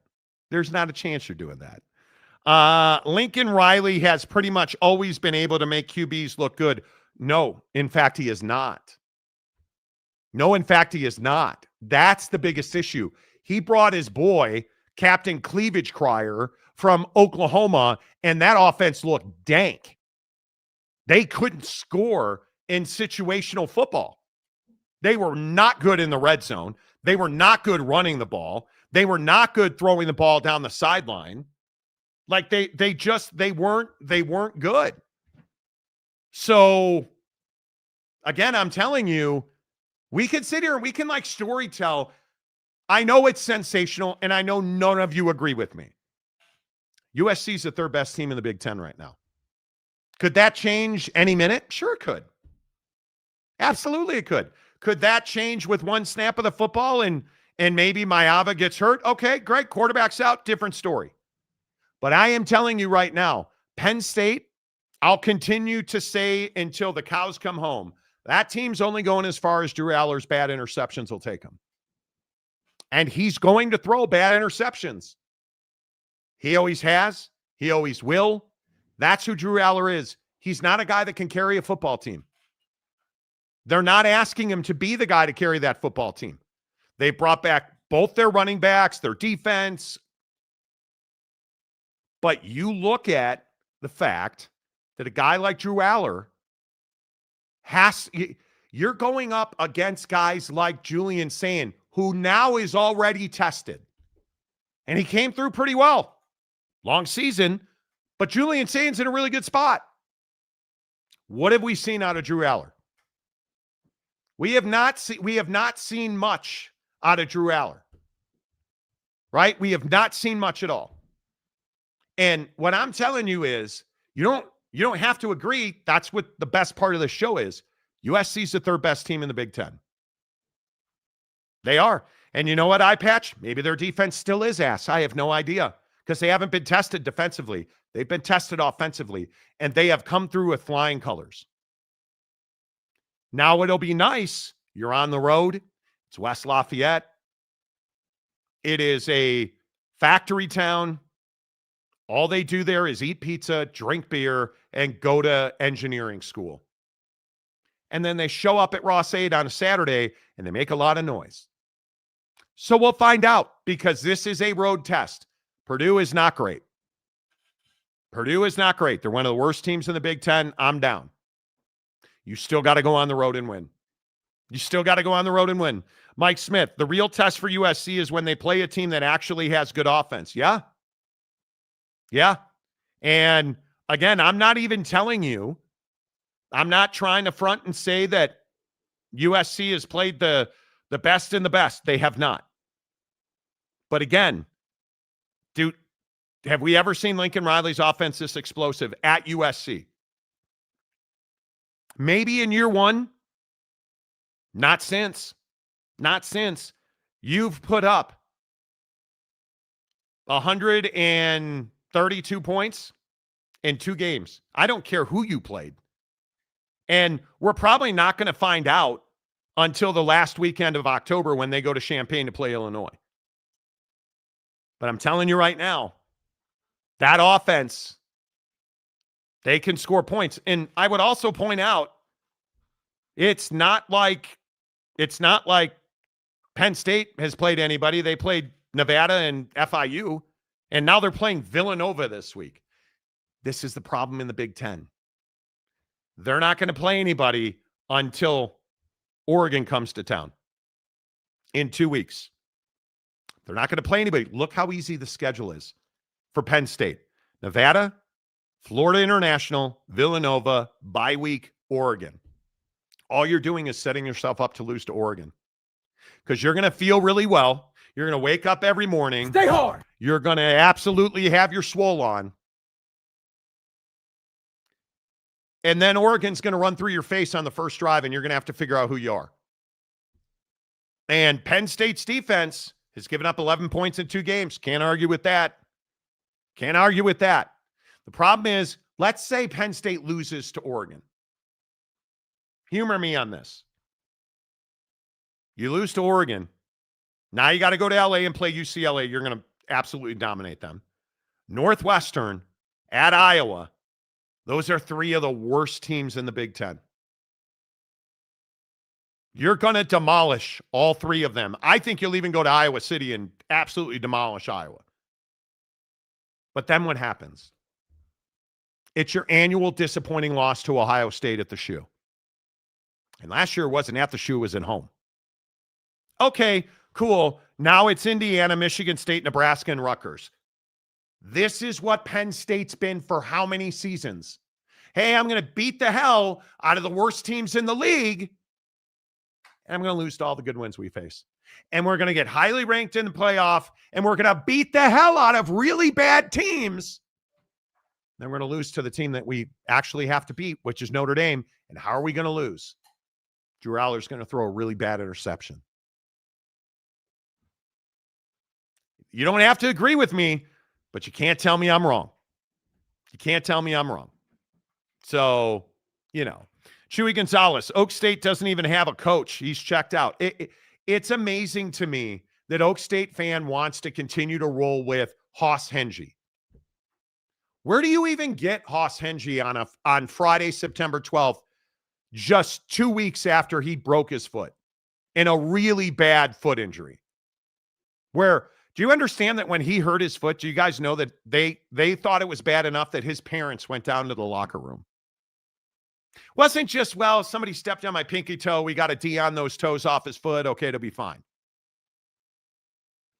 There's not a chance you're doing that. Lincoln Riley has pretty much always been able to make QBs look good. No, in fact, he is not. No, in fact, he is not. That's the biggest issue. He brought his boy, Captain Cleavage Crier, from Oklahoma, and that offense looked dank. They couldn't score in situational football. They were not good in the red zone. They were not good running the ball. They were not good throwing the ball down the sideline. They weren't good. So again, I'm telling you, we can sit here and we can story tell. I know it's sensational, and I know none of you agree with me. USC is the third best team in the Big Ten right now. Could that change any minute? Sure it could. Absolutely it could. Could that change with one snap of the football and maybe Maeva gets hurt? Okay, great. Quarterback's out. Different story. But I am telling you right now, Penn State, I'll continue to say until the cows come home, that team's only going as far as Drew Aller's bad interceptions will take him. And he's going to throw bad interceptions. He always has. He always will. That's who Drew Aller is. He's not a guy that can carry a football team. They're not asking him to be the guy to carry that football team. They brought back both their running backs, their defense. But you look at the fact that a guy like Drew Aller you're going up against guys like Julian Sayin, who now is already tested. And he came through pretty well. Long season, but Julian Sayin's in a really good spot. What have we seen out of Drew Aller? We have not seen much out of Drew Aller. Right? We have not seen much at all. And what I'm telling you is, you don't have to agree. That's what the best part of the show is. USC's the third best team in the Big Ten. They are. And you know what, Eye Patch? Maybe their defense still is ass. I have no idea, because they haven't been tested defensively. They've been tested offensively, and they have come through with flying colors. Now it'll be nice. You're on the road. It's West Lafayette. It is a factory town. All they do there is eat pizza, drink beer, and go to engineering school. And then they show up at Ross-Ade on a Saturday, and they make a lot of noise. So we'll find out, because this is a road test. Purdue is not great. Purdue is not great. They're one of the worst teams in the Big Ten. I'm down. You still got to go on the road and win. You still got to go on the road and win. Mike Smith, the real test for USC is when they play a team that actually has good offense. Yeah? Yeah. And again, I'm not even telling you, I'm not trying to front and say that USC has played the best in the best. They have not. But again, dude, have we ever seen Lincoln Riley's offense this explosive at USC? Maybe in year one. Not since. Not since. You've put up 132 points in 2 games. I don't care who you played. And we're probably not going to find out until the last weekend of October when they go to Champaign to play Illinois. But I'm telling you right now, that offense, they can score points. And I would also point out, it's not like Penn State has played anybody. They played Nevada and FIU, and now they're playing Villanova this week. This is the problem in the Big Ten. They're not going to play anybody until Oregon comes to town in 2 weeks. They're not going to play anybody. Look how easy the schedule is for Penn State. Nevada, Florida International, Villanova, bye week, Oregon. All you're doing is setting yourself up to lose to Oregon because you're going to feel really well. You're going to wake up every morning. Stay hard. You're going to absolutely have your swole on. And then Oregon's going to run through your face on the first drive, and you're going to have to figure out who you are. And Penn State's defense has given up 11 points in 2 games. Can't argue with that. Can't argue with that. The problem is, let's say Penn State loses to Oregon. Humor me on this. You lose to Oregon. Now you got to go to LA and play UCLA. You're going to absolutely dominate them. Northwestern at Iowa. Those are 3 of the worst teams in the Big Ten. You're going to demolish all 3 of them. I think you'll even go to Iowa City and absolutely demolish Iowa. But then what happens? It's your annual disappointing loss to Ohio State at the Shoe. And last year it wasn't at the Shoe, it was at home. Okay, cool. Now it's Indiana, Michigan State, Nebraska, and Rutgers. This is what Penn State's been for how many seasons? Hey, I'm going to beat the hell out of the worst teams in the league, and I'm going to lose to all the good ones we face. And we're going to get highly ranked in the playoff, and we're going to beat the hell out of really bad teams. Then we're going to lose to the team that we actually have to beat, which is Notre Dame. And how are we going to lose? Drew Allar's going to throw a really bad interception. You don't have to agree with me, but you can't tell me I'm wrong. You can't tell me I'm wrong. So, Chewy Gonzalez, Oak State doesn't even have a coach. He's checked out. It's amazing to me that Oak State fan wants to continue to roll with Hoss Hengy. Where do you even get Hoss Hengy on Friday, September 12th, just 2 weeks after he broke his foot in a really bad foot injury? Do you understand that when he hurt his foot, do you guys know that they thought it was bad enough that his parents went down to the locker room? Wasn't just, well, somebody stepped on my pinky toe. We got to D on those toes off his foot. Okay, it'll be fine.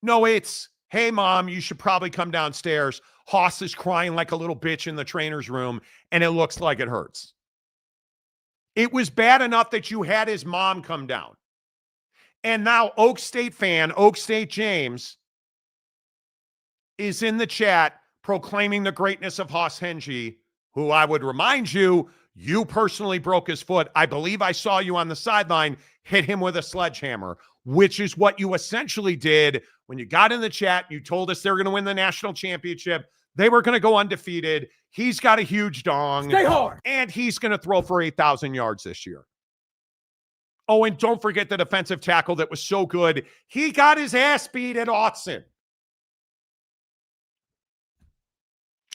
No, it's, hey, Mom, you should probably come downstairs. Hoss is crying like a little bitch in the trainer's room, and it looks like it hurts. It was bad enough that you had his mom come down. And now Oak State fan, Oak State James, is in the chat proclaiming the greatness of Hoss Hengy, who I would remind you, you personally broke his foot. I believe I saw you on the sideline hit him with a sledgehammer, which is what you essentially did when you got in the chat. You told us they were going to win the national championship. They were going to go undefeated. He's got a huge dong. Stay hard. And he's going to throw for 8,000 yards this year. Oh, and don't forget the defensive tackle that was so good. He got his ass beat at Autzen.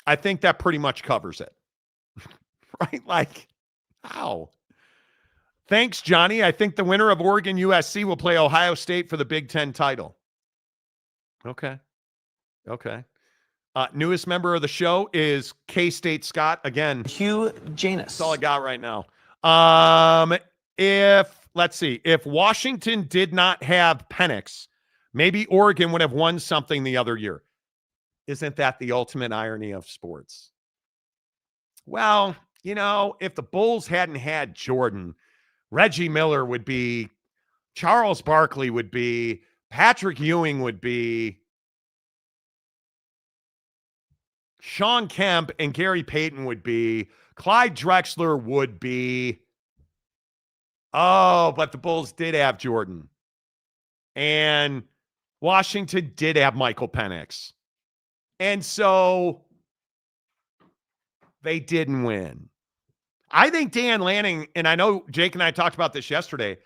I think that pretty much covers it. Right? Like, how? Thanks, Johnny. I think the winner of Oregon USC will play Ohio State for the Big Ten title. Okay. Newest member of the show is K-State Scott. Again, Hugh Janus. That's all I got right now. If Washington did not have Penix, maybe Oregon would have won something the other year. Isn't that the ultimate irony of sports? Well, if the Bulls hadn't had Jordan, Reggie Miller would be, Charles Barkley would be, Patrick Ewing would be, Sean Kemp and Gary Payton would be, Clyde Drexler would be. Oh, but the Bulls did have Jordan. And Washington did have Michael Penix. And so they didn't win. I think Dan Lanning, and I know Jake and I talked about this yesterday,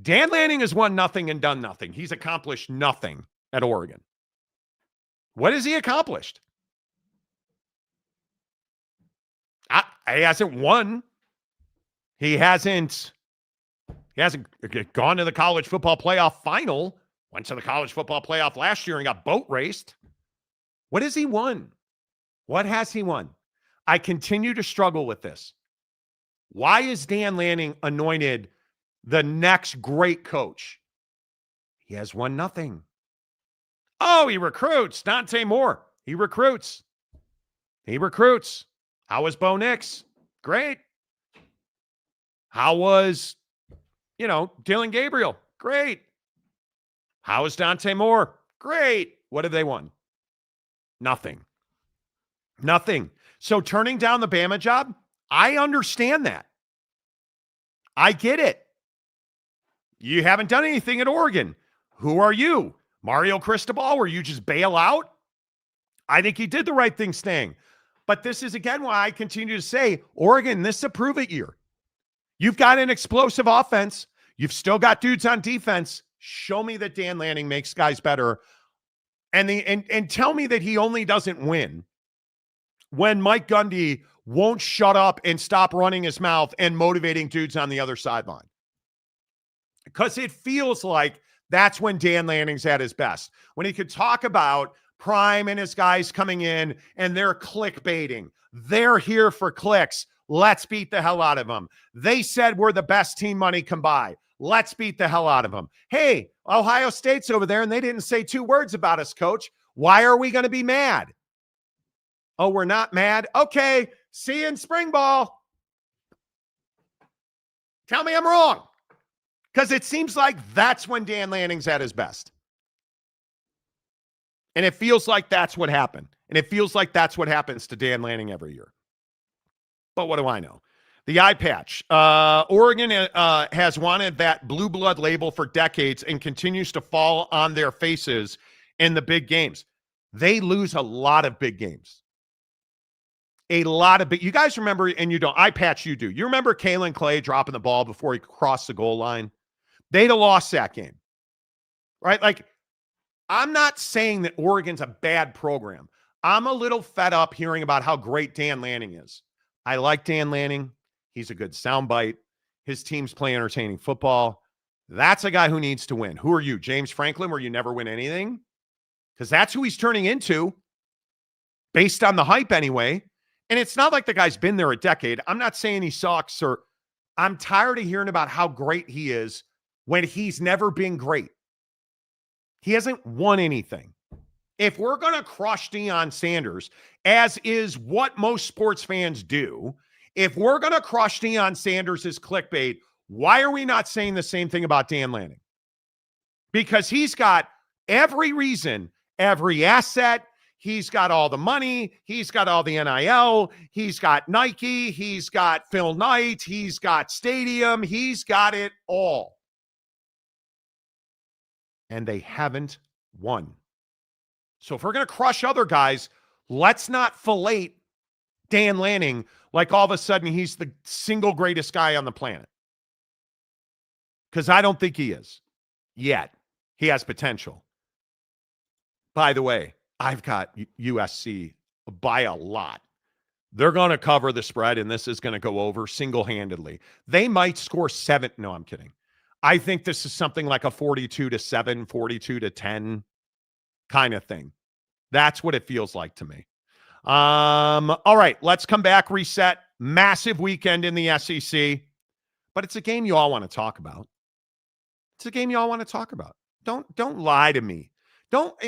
Dan Lanning has won nothing and done nothing. He's accomplished nothing at Oregon. What has he accomplished? He hasn't won. He hasn't gone to the college football playoff final. Went to the college football playoff last year and got boat raced. What has he won? What has he won? I continue to struggle with this. Why is Dan Lanning anointed the next great coach? He has won nothing. Oh, he recruits. Dante Moore. He recruits. How was Bo Nix? Great. How was, Dylan Gabriel? Great. How is Dante Moore? Great. What have they won? Nothing. So turning down the Bama job, I understand that. I get it. You haven't done anything at Oregon. Who are you? Mario Cristobal, where you just bail out? I think he did the right thing staying. But this is, again, why I continue to say, Oregon, this is a prove-it year. You've got an explosive offense. You've still got dudes on defense. Show me that Dan Lanning makes guys better. And tell me that he only doesn't win when Mike Gundy won't shut up and stop running his mouth and motivating dudes on the other sideline. Because it feels like that's when Dan Lanning's at his best. When he could talk about Prime and his guys coming in and they're clickbaiting. They're here for clicks. Let's beat the hell out of them. They said we're the best team money can buy. Let's beat the hell out of them. Hey, Ohio State's over there and they didn't say 2 words about us, coach. Why are we going to be mad? Oh, we're not mad? Okay, see you in spring ball. Tell me I'm wrong. Because it seems like that's when Dan Lanning's at his best. And it feels like that's what happened. And it feels like that's what happens to Dan Lanning every year. But what do I know? The eye patch. Oregon has wanted that blue blood label for decades and continues to fall on their faces in the big games. They lose a lot of big games. You guys remember, and you don't, eye patch you do. You remember Kalen Clay dropping the ball before he crossed the goal line? They'd have lost that game. Right? Like, I'm not saying that Oregon's a bad program. I'm a little fed up hearing about how great Dan Lanning is. I like Dan Lanning. He's a good soundbite. His teams play entertaining football. That's a guy who needs to win. Who are you, James Franklin, where you never win anything? Because that's who he's turning into, based on the hype anyway. And it's not like the guy's been there a decade. I'm not saying he sucks, or I'm tired of hearing about how great he is when he's never been great. He hasn't won anything. If we're going to crush Deion Sanders, as is what most sports fans do, if we're going to crush Deion Sanders as clickbait, why are we not saying the same thing about Dan Lanning? Because he's got every reason, every asset. He's got all the money. He's got all the NIL. He's got Nike. He's got Phil Knight. He's got stadium. He's got it all. And they haven't won. So if we're going to crush other guys, let's not fillet Dan Lanning like all of a sudden he's the single greatest guy on the planet. Because I don't think he is yet. He has potential. By the way, I've got USC by a lot. They're going to cover the spread, and this is going to go over single-handedly. They might score 7. No, I'm kidding. I think this is something like a 42-7, 42-10 kind of thing. That's what it feels like to me. All right, let's come back, reset. Massive weekend in the SEC, but it's a game you all want to talk about. Don't lie to me.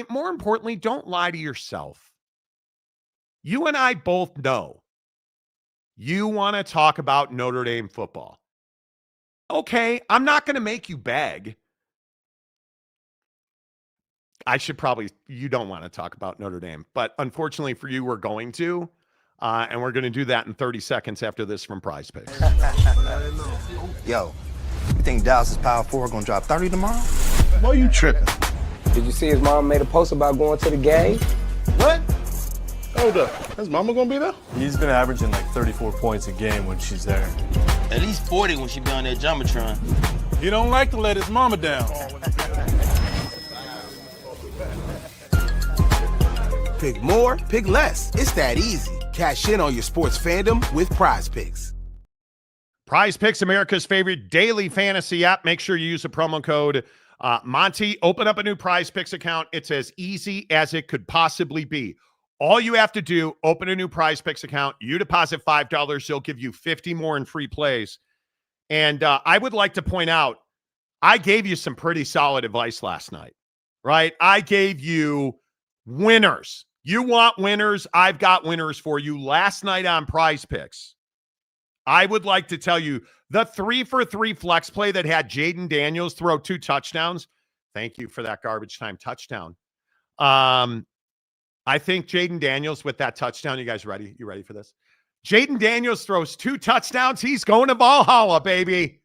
More importantly, don't lie to yourself. You and I both know You want to talk about Notre Dame football. Okay, I'm not going to make you beg. You don't want to talk about Notre Dame, but unfortunately for you, we're going to, and we're going to do that in 30 seconds after this from Prize Picks. Yo, you think Dallas' Power 4 gonna drop 30 tomorrow? Why you tripping? Did you see his mom made a post about going to the game? What? Hold up. His mama gonna be there? He's been averaging like 34 points a game when she's there. At least 40 when she be on that Jumbotron. He don't like to let his mama down. Pick more, pick less. It's that easy. Cash in on your sports fandom with Prize Picks. Prize Picks, America's favorite daily fantasy app. Make sure you use the promo code Monty. Open up a new Prize Picks account. It's as easy as it could possibly be. All you have to do, open a new Prize Picks account. You deposit $5. They'll give you 50 more in free plays. And I would like to point out, I gave you some pretty solid advice last night, right? I gave you winners. You want winners? I've got winners for you. Last night on Prize Picks, I would like to tell you the 3-for-3 flex play that had Jaden Daniels throw 2 touchdowns. Thank you for that garbage time touchdown. I think Jaden Daniels with that touchdown. You guys ready? You ready for this? Jaden Daniels throws 2 touchdowns. He's going to Valhalla, baby.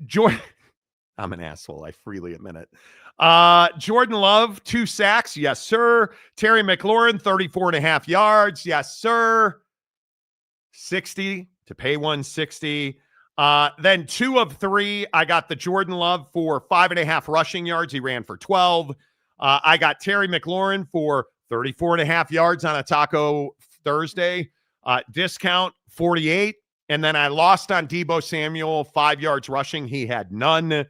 Jordan, I'm an asshole. I freely admit it. Jordan Love, 2 sacks. Yes, sir. Terry McLaurin, 34.5 yards. Yes, sir. 60 to pay 160. Then 2 of 3. I got the Jordan Love for 5.5 rushing yards. He ran for 12. I got Terry McLaurin for 34.5 yards on a Taco Thursday. Discount 48. And then I lost on Deebo Samuel, 5 yards rushing. He had none.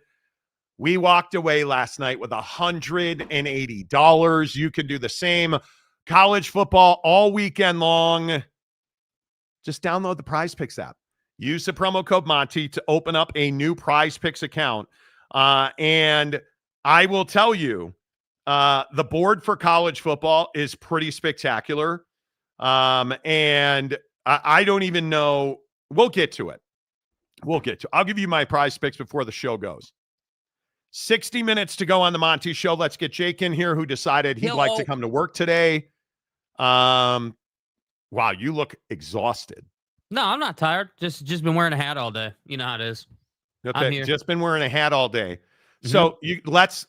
We walked away last night with $180. You can do the same. College football all weekend long. Just download the Prize Picks app. Use the promo code Monty to open up a new Prize Picks account. And I will tell you, the board for college football is pretty spectacular. And I don't even know. We'll get to it. I'll give you my Prize Picks before the show goes. 60 minutes to go on the Monty Show. Let's get Jake in here, who decided he'd like to come to work today. Wow, you look exhausted. No, I'm not tired. Just been wearing a hat all day. You know how it is. Okay, just been wearing a hat all day. So let's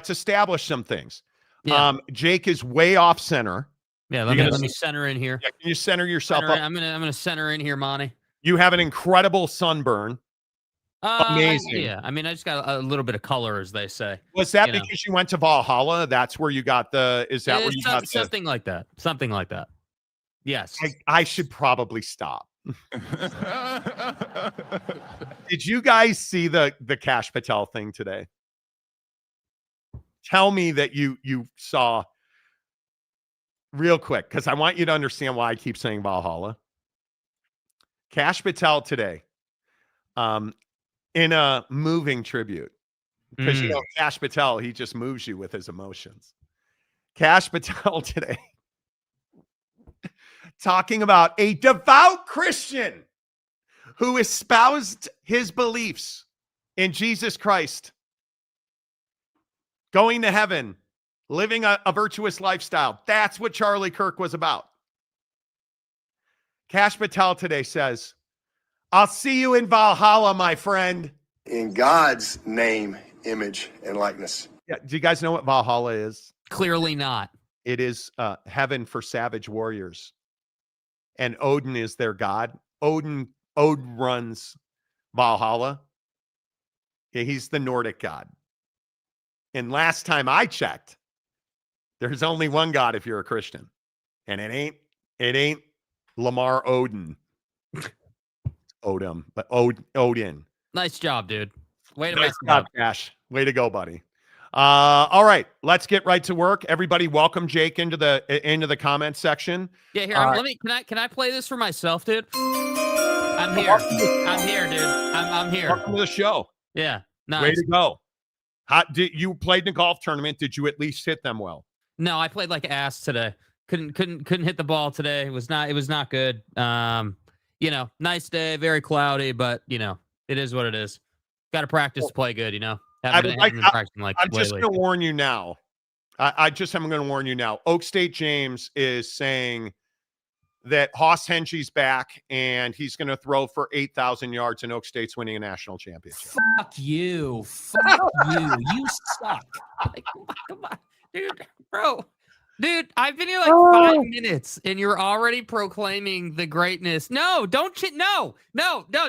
establish some things. Yeah. Jake is way off center. Yeah, let me center in here. Yeah, can you center yourself up? I'm gonna center in here, Monty. You have an incredible sunburn. Amazing. Yeah, I mean, I just got a little bit of color, as they say. Was that because you went to Valhalla? That's where you got the. Is that where you got something like that? Something like that. Yes. I should probably stop. Did you guys see the Kash Patel thing today? Tell me that you saw real quick, because I want you to understand why I keep saying Valhalla. Kash Patel today, in a moving tribute, because you know Kash Patel, he just moves you with his emotions. Kash Patel today talking about a devout Christian who espoused his beliefs in Jesus Christ, going to heaven, living a virtuous lifestyle. That's what Charlie Kirk was about. Kash Patel today says, "I'll see you in Valhalla, my friend." In God's name, image, and likeness. Yeah, do you guys know what Valhalla is? Clearly not. It is heaven for savage warriors. And Odin is their god. Odin runs Valhalla. Yeah, he's the Nordic god. And last time I checked, there's only one god if you're a Christian. And it ain't Lamar Odin. Odin, but Odin. Nice job, dude. Way to Nice mess job, up. Cash. Way to go, buddy. All right, let's get right to work. Everybody, welcome Jake into the comments section. Yeah, here. Can I play this for myself, dude? I'm here. I'm here, dude. I'm here. Welcome to the show. Yeah. Nice. Way to go. You played in a golf tournament? Did you at least hit them well? No, I played like ass today. couldn't hit the ball today. It was not good. Nice day, very cloudy, but it is what it is. Got to practice to play good. Haven't been practicing I'm lately. just going to warn you now. I'm going to warn you now. Oak State James is saying that Hoss Henge's back and he's going to throw for 8,000 yards and Oak State's winning a national championship. Fuck you. You suck. Like, come on, dude, bro. Dude, I've been here like 5 minutes and you're already proclaiming the greatness. No, don't no,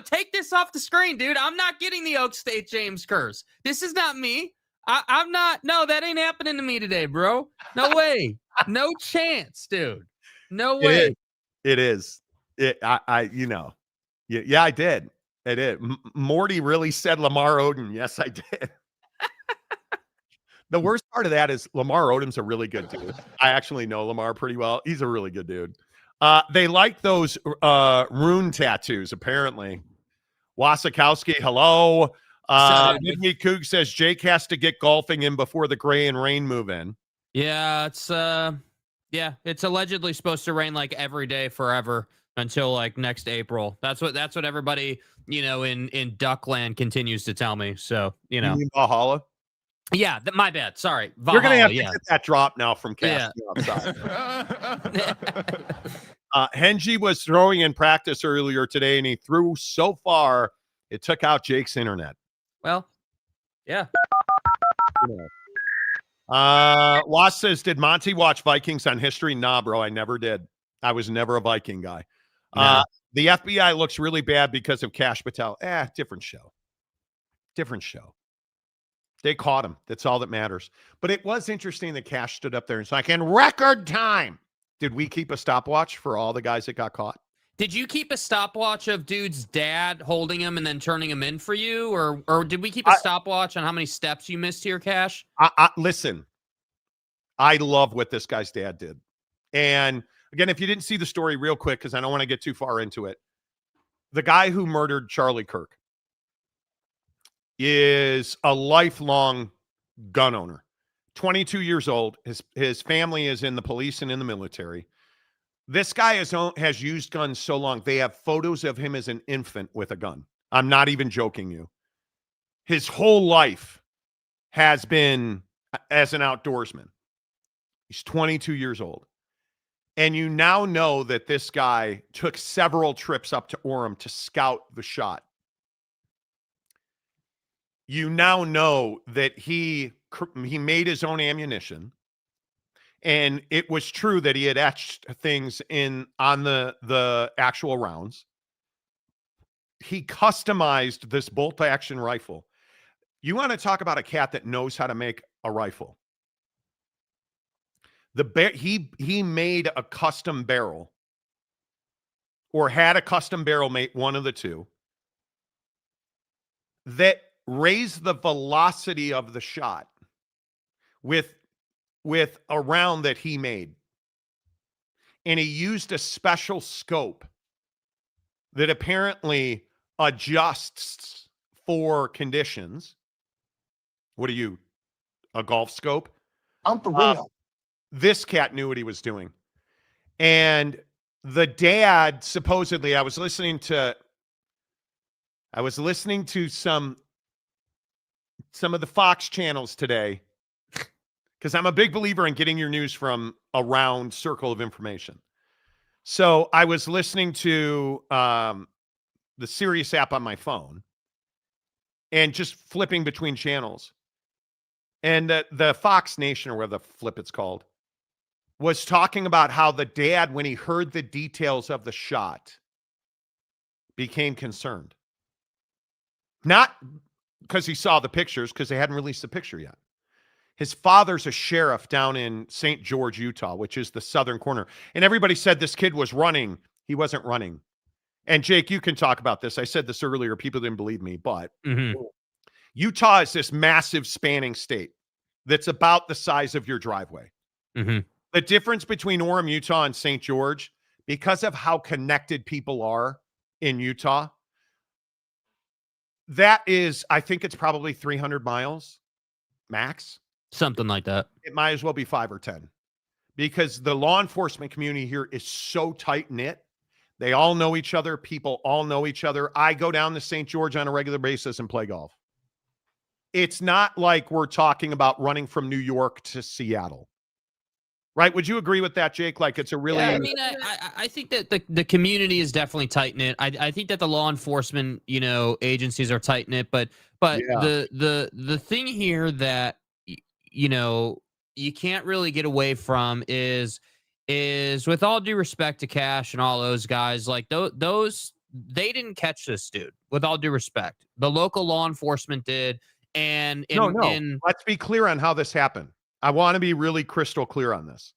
take this off the screen, dude. I'm not getting the Oak State James curse. This is not me. I'm not. No, that ain't happening to me today, bro. No way. No chance, dude. No way. It is. Yeah, I did. I did. Morty really said Lamar Odom. Yes, I did. The worst part of that is Lamar Odom's a really good dude. I actually know Lamar pretty well. He's a really good dude. They like those rune tattoos, apparently. Wasikowski, hello. Midweek Coog says Jake has to get golfing in before the gray and rain move in. Yeah, it's allegedly supposed to rain like every day forever until like next April. That's what everybody, in Duckland continues to tell me. So, You mean Valhalla? Yeah, my bad. Sorry. Valhalla, you're going to have to get that drop now from casting outside. Henge was throwing in practice earlier today, and he threw so far, it took out Jake's internet. Well, yeah. Loss says, did Monty watch Vikings on History? Nah, bro, I never did. I was never a Viking guy. No. The FBI looks really bad because of Cash Patel. Different show. They caught him. That's all that matters. But it was interesting that Cash stood up there and said, in record time. Did we keep a stopwatch for all the guys that got caught? Did you keep a stopwatch of dude's dad holding him and then turning him in for you? Or did we keep a stopwatch on how many steps you missed here, Cash? Listen, I love what this guy's dad did. And again, if you didn't see the story real quick, because I don't want to get too far into it, the guy who murdered Charlie Kirk is a lifelong gun owner, 22 years old. His family is in the police and in the military. This guy has used guns so long. They have photos of him as an infant with a gun. I'm not even joking you. His whole life has been as an outdoorsman. He's 22 years old. And you now know that this guy took several trips up to Orem to scout the shot. You now know that he made his own ammunition. And it was true that he had etched things on the actual rounds. He customized this bolt-action rifle. You want to talk about a cat that knows how to make a rifle? He made a custom barrel, or had a custom barrel made, one of the two, that raised the velocity of the shot with a round that he made. And he used a special scope that apparently adjusts for conditions. What are you, a golf scope? I'm for real. This cat knew what he was doing. And the dad, supposedly, I was listening to some of the Fox channels today, because I'm a big believer in getting your news from a round circle of information. So I was listening to the Sirius app on my phone and just flipping between channels. And the Fox Nation, or whatever the flip it's called, was talking about how the dad, when he heard the details of the shot, became concerned. Not because he saw the pictures, because they hadn't released the picture yet. His father's a sheriff down in St. George, Utah, which is the southern corner. And everybody said this kid was running. He wasn't running. And Jake, you can talk about this. I said this earlier. People didn't believe me, but Utah is this massive spanning state that's about the size of your driveway. Mm-hmm. The difference between Orem, Utah, and St. George, because of how connected people are in Utah, that is, I think it's probably 300 miles max. Something like that. It might as well be 5 or 10, because the law enforcement community here is so tight-knit. They all know each other. People all know each other. I go down to St. George on a regular basis and play golf. It's not like we're talking about running from New York to Seattle. Right? Would you agree with that, Jake? Like, it's a really... Yeah, I mean, I think that the community is definitely tight-knit. I think that the law enforcement, agencies are tight-knit, but the thing here that, you can't really get away from is with all due respect to Cash and all those guys, like those they didn't catch this dude, with all due respect. The local law enforcement did. And let's be clear on how this happened. I want to be really crystal clear on this,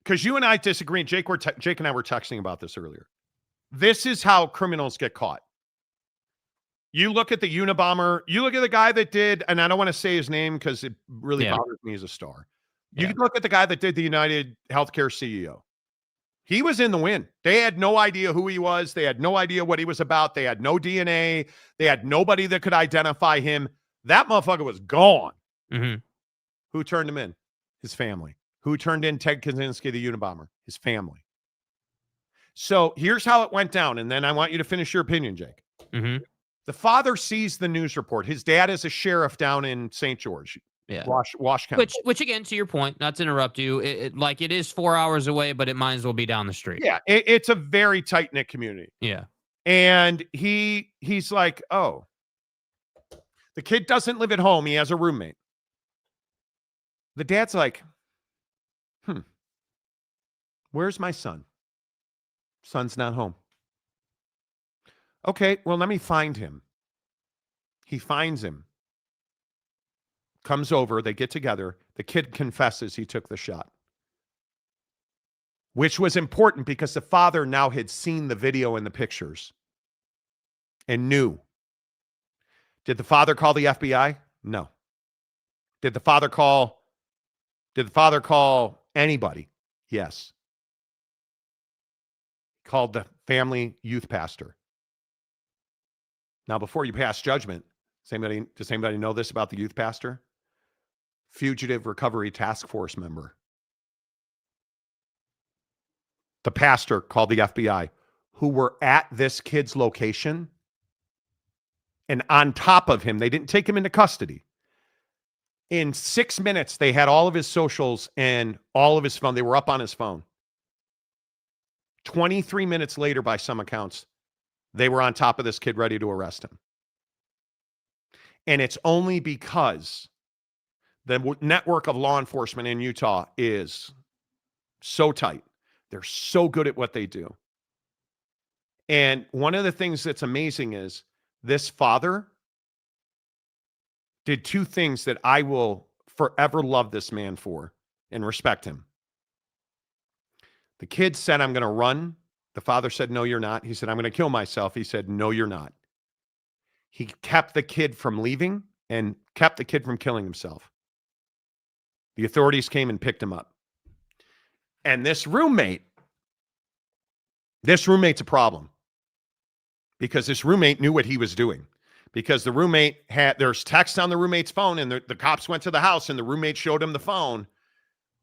because you and I disagree. Jake and I were texting about this earlier. This is how criminals get caught. You look at the Unabomber. You look at the guy that did, and I don't want to say his name because it really bothers me as a star. You look at the guy that did the United Healthcare CEO. He was in the wind. They had no idea who he was. They had no idea what he was about. They had no DNA. They had nobody that could identify him. That motherfucker was gone. Mm-hmm. Who turned him in? His family. Who turned in Ted Kaczynski, the Unabomber? His family. So here's how it went down, and then I want you to finish your opinion, Jake. Mm-hmm. The father sees the news report. His dad is a sheriff down in St. George, Wash County. Which again, to your point, not to interrupt you, it is 4 hours away, but it might as well be down the street. Yeah, it's a very tight-knit community. Yeah. And he's like, oh, the kid doesn't live at home. He has a roommate. The dad's like, where's my son? Son's not home. Okay, well, let me find him. He finds him. Comes over. They get together. The kid confesses he took the shot, which was important because the father now had seen the video and the pictures and knew. Did the father call the FBI? No. Did the father call anybody? Yes. Called the youth pastor. Now, before you pass judgment, does anybody know this about the youth pastor? Fugitive Recovery Task Force member. The pastor called the FBI, who were at this kid's location, and on top of him, they didn't take him into custody. In 6 minutes, they had all of his socials and all of his phone. They were up on his phone. 23 minutes later, by some accounts, they were on top of this kid ready to arrest him. And it's only because the network of law enforcement in Utah is so tight. They're so good at what they do. And one of the things that's amazing is this father did two things that I will forever love this man for and respect him. The kid said, I'm going to run. The father said, no, you're not. He said, I'm going to kill myself. He said, no, you're not. He kept the kid from leaving and kept the kid from killing himself. The authorities came and picked him up. And this roommate's a problem because this roommate knew what he was doing. Because the roommate there's text on the roommate's phone, and the cops went to the house, and the roommate showed him the phone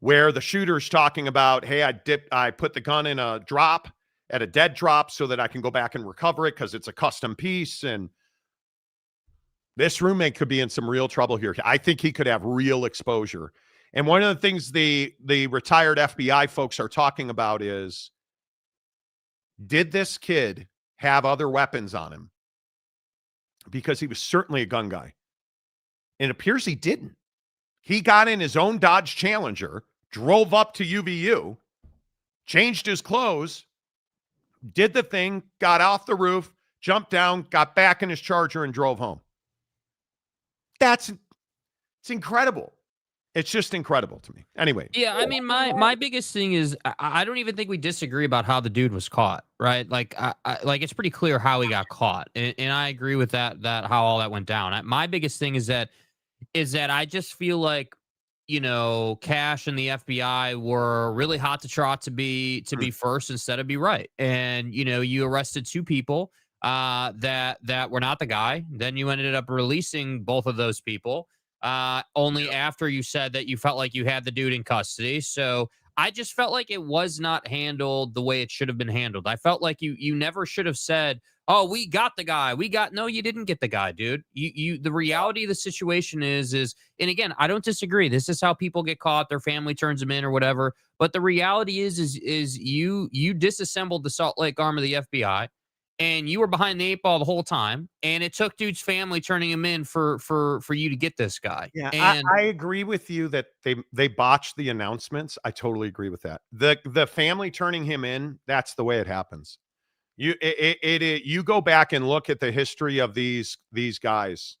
where the shooter's talking about, hey, I put the gun in a drop, at a dead drop, so that I can go back and recover it because it's a custom piece. And this roommate could be in some real trouble here. I think he could have real exposure. And one of the things the retired FBI folks are talking about is, did this kid have other weapons on him? Because he was certainly a gun guy. And it appears he didn't. He got in his own Dodge Challenger, drove up to UVU, changed his clothes, did the thing, got off the roof, jumped down, got back in his Charger, and drove home. It's incredible. It's just incredible to me. Anyway. Yeah, I mean, my biggest thing is I don't even think we disagree about how the dude was caught, right? Like, like it's pretty clear how he got caught, and I agree with that how all that went down. My biggest thing is that I just feel like, Cash and the FBI were really hot to trot to be first instead of be right, and you arrested two people that were not the guy. Then you ended up releasing both of those people. Only after you said that you felt like you had the dude in custody. So I just felt like it was not handled the way it should have been handled. I felt like you never should have said, "Oh, we got the guy. No, you didn't get the guy, dude." The reality of the situation is, and again, I don't disagree. This is how people get caught. Their family turns them in or whatever. But the reality is you disassembled the Salt Lake arm of the FBI. And you were behind the 8 ball the whole time, and it took dude's family turning him in for you to get this guy. Yeah, and I agree with you that they botched the announcements. I totally agree with that. The family turning him in, that's the way it happens. You go back and look at the history of these guys.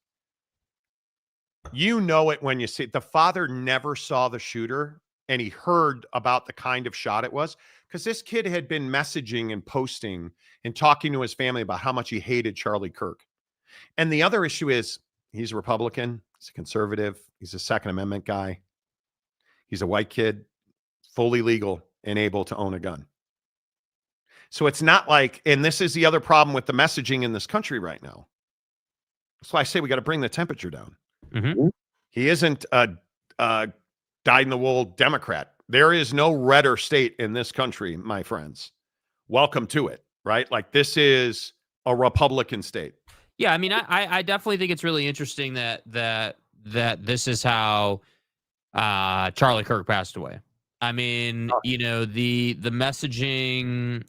You know it when you see it. The father never saw the shooter, and he heard about the kind of shot it was, because this kid had been messaging and posting and talking to his family about how much he hated Charlie Kirk. And the other issue is he's a Republican, he's a conservative, he's a Second Amendment guy. He's a white kid, fully legal and able to own a gun. So it's not like, and this is the other problem with the messaging in this country right now. That's why I say we got to bring the temperature down. Mm-hmm. He isn't a dyed-in-the-wool Democrat. There is no redder state in this country, my friends. Welcome to it, right? Like, this is a Republican state. Yeah, I mean, I definitely think it's really interesting that this is how Charlie Kirk passed away. I mean, the messaging,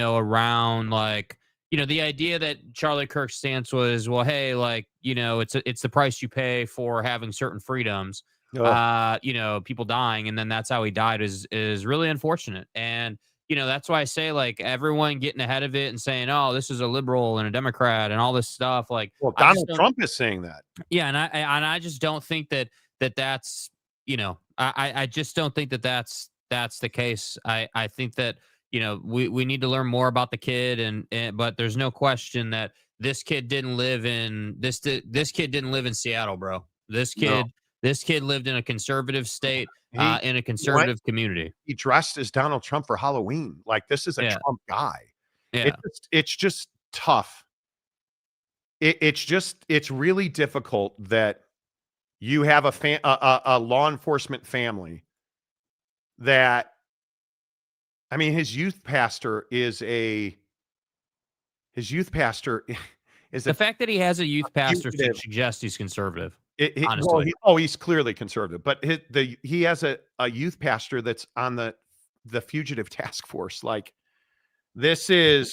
around, like, the idea that Charlie Kirk's stance was, well, hey, like, it's the price you pay for having certain freedoms. People dying, and then that's how he died is really unfortunate. And that's why I say, like, everyone getting ahead of it and saying, oh, this is a liberal and a Democrat and all this stuff. Like, well, Donald Trump is saying that. Yeah, and I just don't think that's I just don't think that's the case. I think that we need to learn more about the kid, and but there's no question that this kid didn't live in Seattle, bro. This kid lived in a conservative state, in a conservative community. He dressed as Donald Trump for Halloween. Like, this is a Trump guy. Yeah. It's just tough. It's really difficult that you have a law enforcement family that, I mean, his youth pastor is the fact that he has a youth pastor suggests he's conservative. Honestly. He's clearly conservative, but he has a youth pastor that's on the fugitive task force. Like, it's a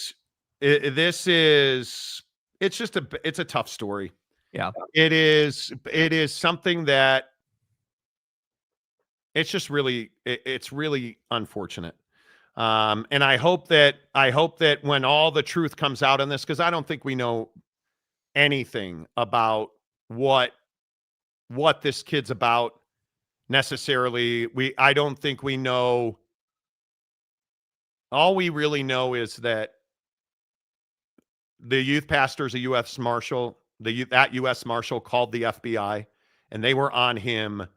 tough story. Yeah, it is something that it's really unfortunate. And I hope that when all the truth comes out on this, because I don't think we know anything about what this kid's about necessarily. I don't think we know. All we really know is that the youth pastor's a U.S. Marshal. That U.S. Marshal called the FBI, and they were on him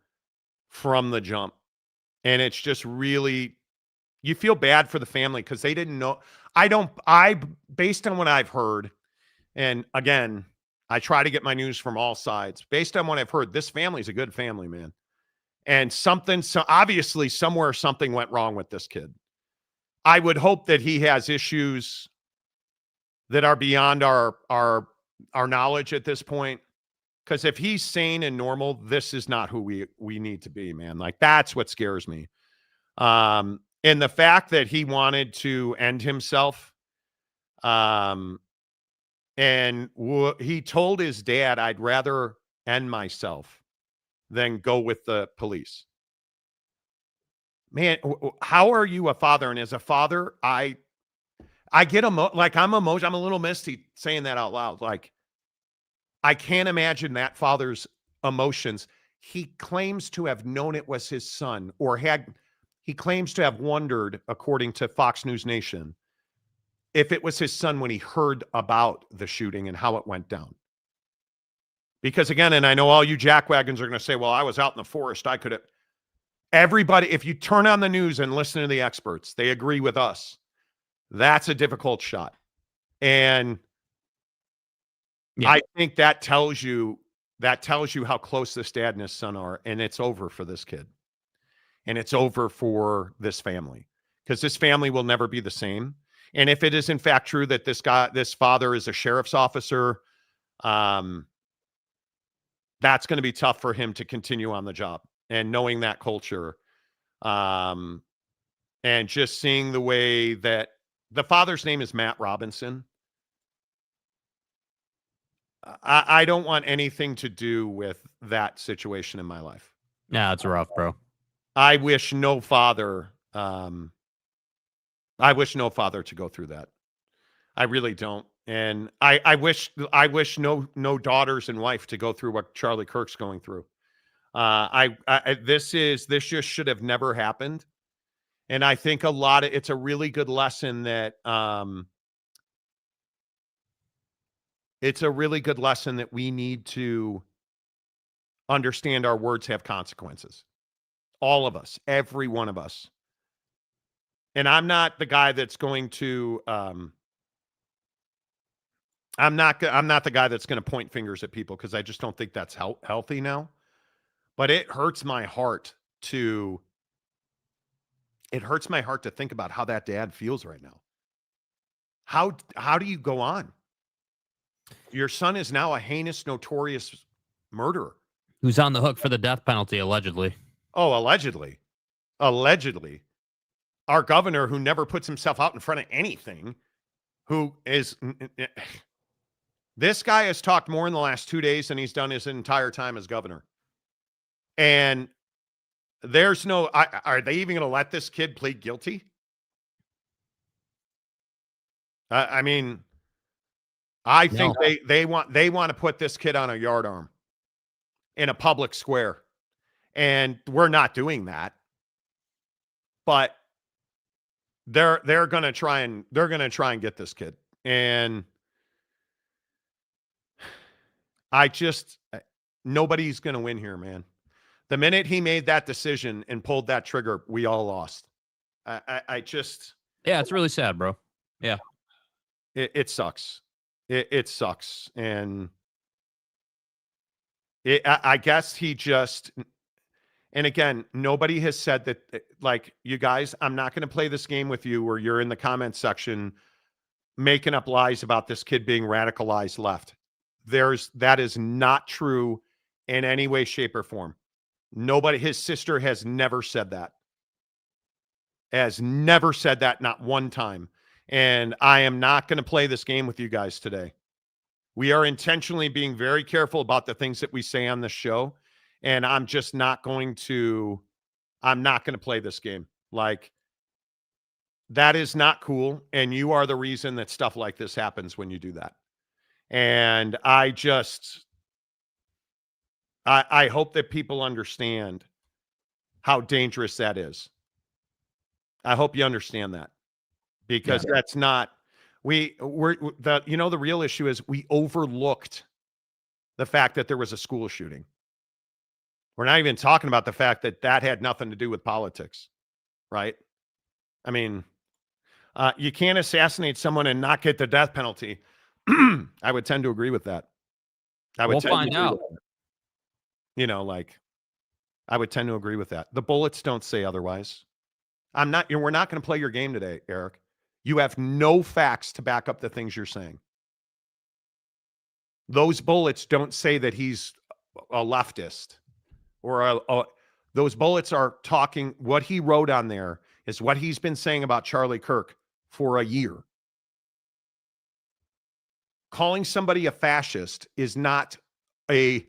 from the jump. And it's just really, you feel bad for the family because they didn't know. Based on what I've heard, and again, I try to get my news from all sides. Based on what I've heard, this family's a good family, man. And obviously somewhere something went wrong with this kid. I would hope that he has issues that are beyond our knowledge at this point. Because if he's sane and normal, this is not who we need to be, man. Like, that's what scares me. And the fact that he wanted to end himself, and he told his dad, I'd rather end myself than go with the police. Man, how are you a father? And as a father, I get I'm emotional. I'm a little misty saying that out loud. Like, I can't imagine that father's emotions. He claims to have known it was his son, he claims to have wondered, according to Fox News Nation, if it was his son when he heard about the shooting and how it went down. Because again, and I know all you jackwagons are going to say, well, I was out in the forest. I could have. Everybody, if you turn on the news and listen to the experts, they agree with us. That's a difficult shot. And I think that tells you how close this dad and his son are, and it's over for this kid. and it's over for this family, because this family will never be the same. And if it is in fact true that this father is a sheriff's officer, that's going to be tough for him to continue on the job. And knowing that culture, and just seeing the way that the father's name is Matt Robinson. I don't want anything to do with that situation in my life. Yeah, it's rough, bro. I wish no father to go through that. I really don't. And I wish no daughters and wife to go through what Charlie Kirk's going through. This just should have never happened. And I think it's a really good lesson that, we need to understand our words have consequences. All of us, every one of us. And I'm not the guy that's going to, I'm not the guy that's going to point fingers at people, because I just don't think that's healthy now. But it hurts my heart to think about how that dad feels right now. How do you go on? Your son is now a heinous, notorious murderer. Who's on the hook for the death penalty, allegedly. Oh, allegedly. Allegedly. Our governor, who never puts himself out in front of anything, this guy has talked more in the last 2 days than he's done his entire time as governor. And there's are they even going to let this kid plead guilty? I mean, I think they want to put this kid on a yardarm in a public square, and we're not doing that. But they're going to try and get this kid, and nobody's going to win here, man. The minute he made that decision and pulled that trigger, we all lost. Yeah, it's really sad, bro. Yeah, it sucks. It sucks. And I guess he just, and again, nobody has said that, like, you guys, I'm not going to play this game with you where you're in the comment section making up lies about this kid being radicalized left. That is not true in any way, shape, or form. Nobody, his sister has never said that. Not one time. And I am not going to play this game with you guys today. We are intentionally being very careful about the things that we say on this show. And I'm just not going to play this game. Like, that is not cool. And you are the reason that stuff like this happens when you do that. And I hope that people understand how dangerous that is. I hope you understand that, because that's not, the real issue is we overlooked the fact that there was a school shooting. We're not even talking about the fact that had nothing to do with politics, right? I mean, you can't assassinate someone and not get the death penalty. I would tend to agree with that. We'll find out. I would tend to agree with that. The bullets don't say otherwise. We're not going to play your game today, Eric. You have no facts to back up the things you're saying. Those bullets don't say that he's a leftist or those bullets are talking. What he wrote on there is what he's been saying about Charlie Kirk for a year. Calling somebody a fascist is not a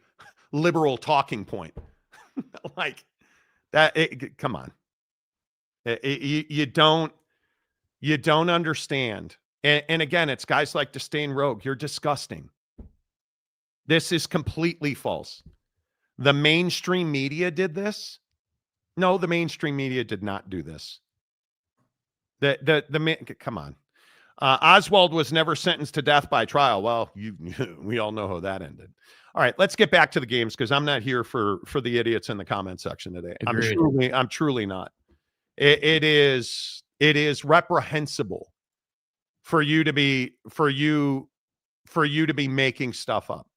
liberal talking point. Like that. Come on. You don't understand. And again, it's guys like Disdain Rogue. You're disgusting. This is completely false. The mainstream media did this. No, the mainstream media did not do this. Come on. Oswald was never sentenced to death by trial. Well, we all know how that ended. All right, let's get back to the games, because I'm not here for the idiots in the comment section today. I'm truly not. It is reprehensible for you to be making stuff up.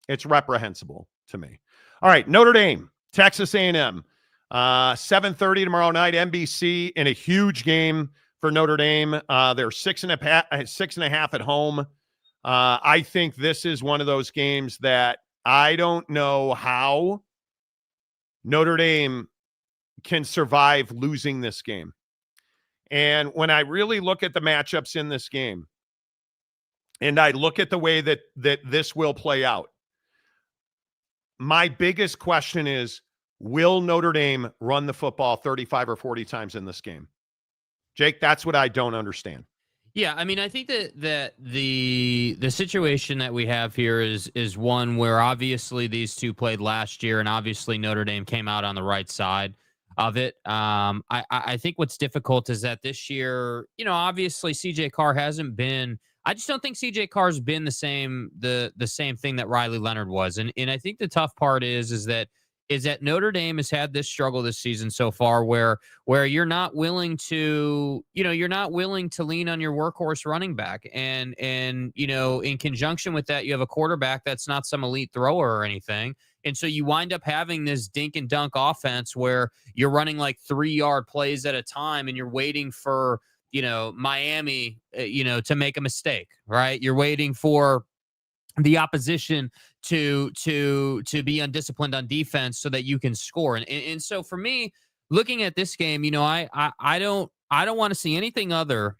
It's reprehensible to me. All right, Notre Dame, Texas A&M. 7:30 tomorrow night, NBC, in a huge game for Notre Dame. They're 6.5 at home. I think this is one of those games that I don't know how Notre Dame can survive losing this game. And when I really look at the matchups in this game, and I look at the way that this will play out, my biggest question is, will Notre Dame run the football 35 or 40 times in this game? Jake, that's what I don't understand. Yeah, I mean, I think that the situation that we have here is one where obviously these two played last year, and obviously Notre Dame came out on the right side of it. I think what's difficult is that this year, obviously CJ Carr hasn't been. I just don't think CJ Carr's been the same thing that Riley Leonard was, and I think the tough part is that Notre Dame has had this struggle this season so far where you're not willing to lean on your workhorse running back. And in conjunction with that, you have a quarterback that's not some elite thrower or anything. And so you wind up having this dink and dunk offense where you're running like 3-yard plays at a time and you're waiting for, Miami, to make a mistake, right? You're waiting for the opposition to be undisciplined on defense so that you can score. And so for me, looking at this game, I don't want to see anything other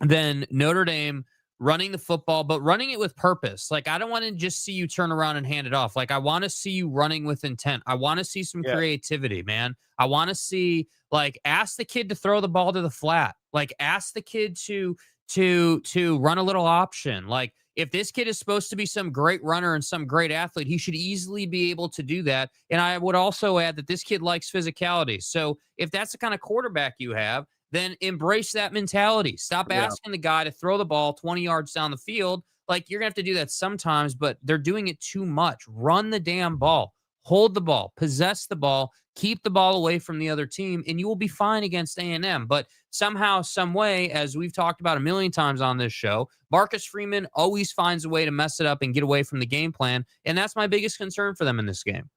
than Notre Dame running the football, but running it with purpose. Like, I don't want to just see you turn around and hand it off. Like, I want to see you running with intent. I want to see some creativity, man. I want to see, like, ask the kid to throw the ball to the flat. Like, ask the kid to run a little option. Like, if this kid is supposed to be some great runner and some great athlete, he should easily be able to do that. And I would also add that this kid likes physicality. So if that's the kind of quarterback you have, then embrace that mentality. Stop asking the guy to throw the ball 20 yards down the field. Like, you're going to have to do that sometimes, but they're doing it too much. Run the damn ball. Hold the ball. Possess the ball. Keep the ball away from the other team, and you will be fine against A&M. But somehow, some way, as we've talked about a million times on this show, Marcus Freeman always finds a way to mess it up and get away from the game plan, and that's my biggest concern for them in this game.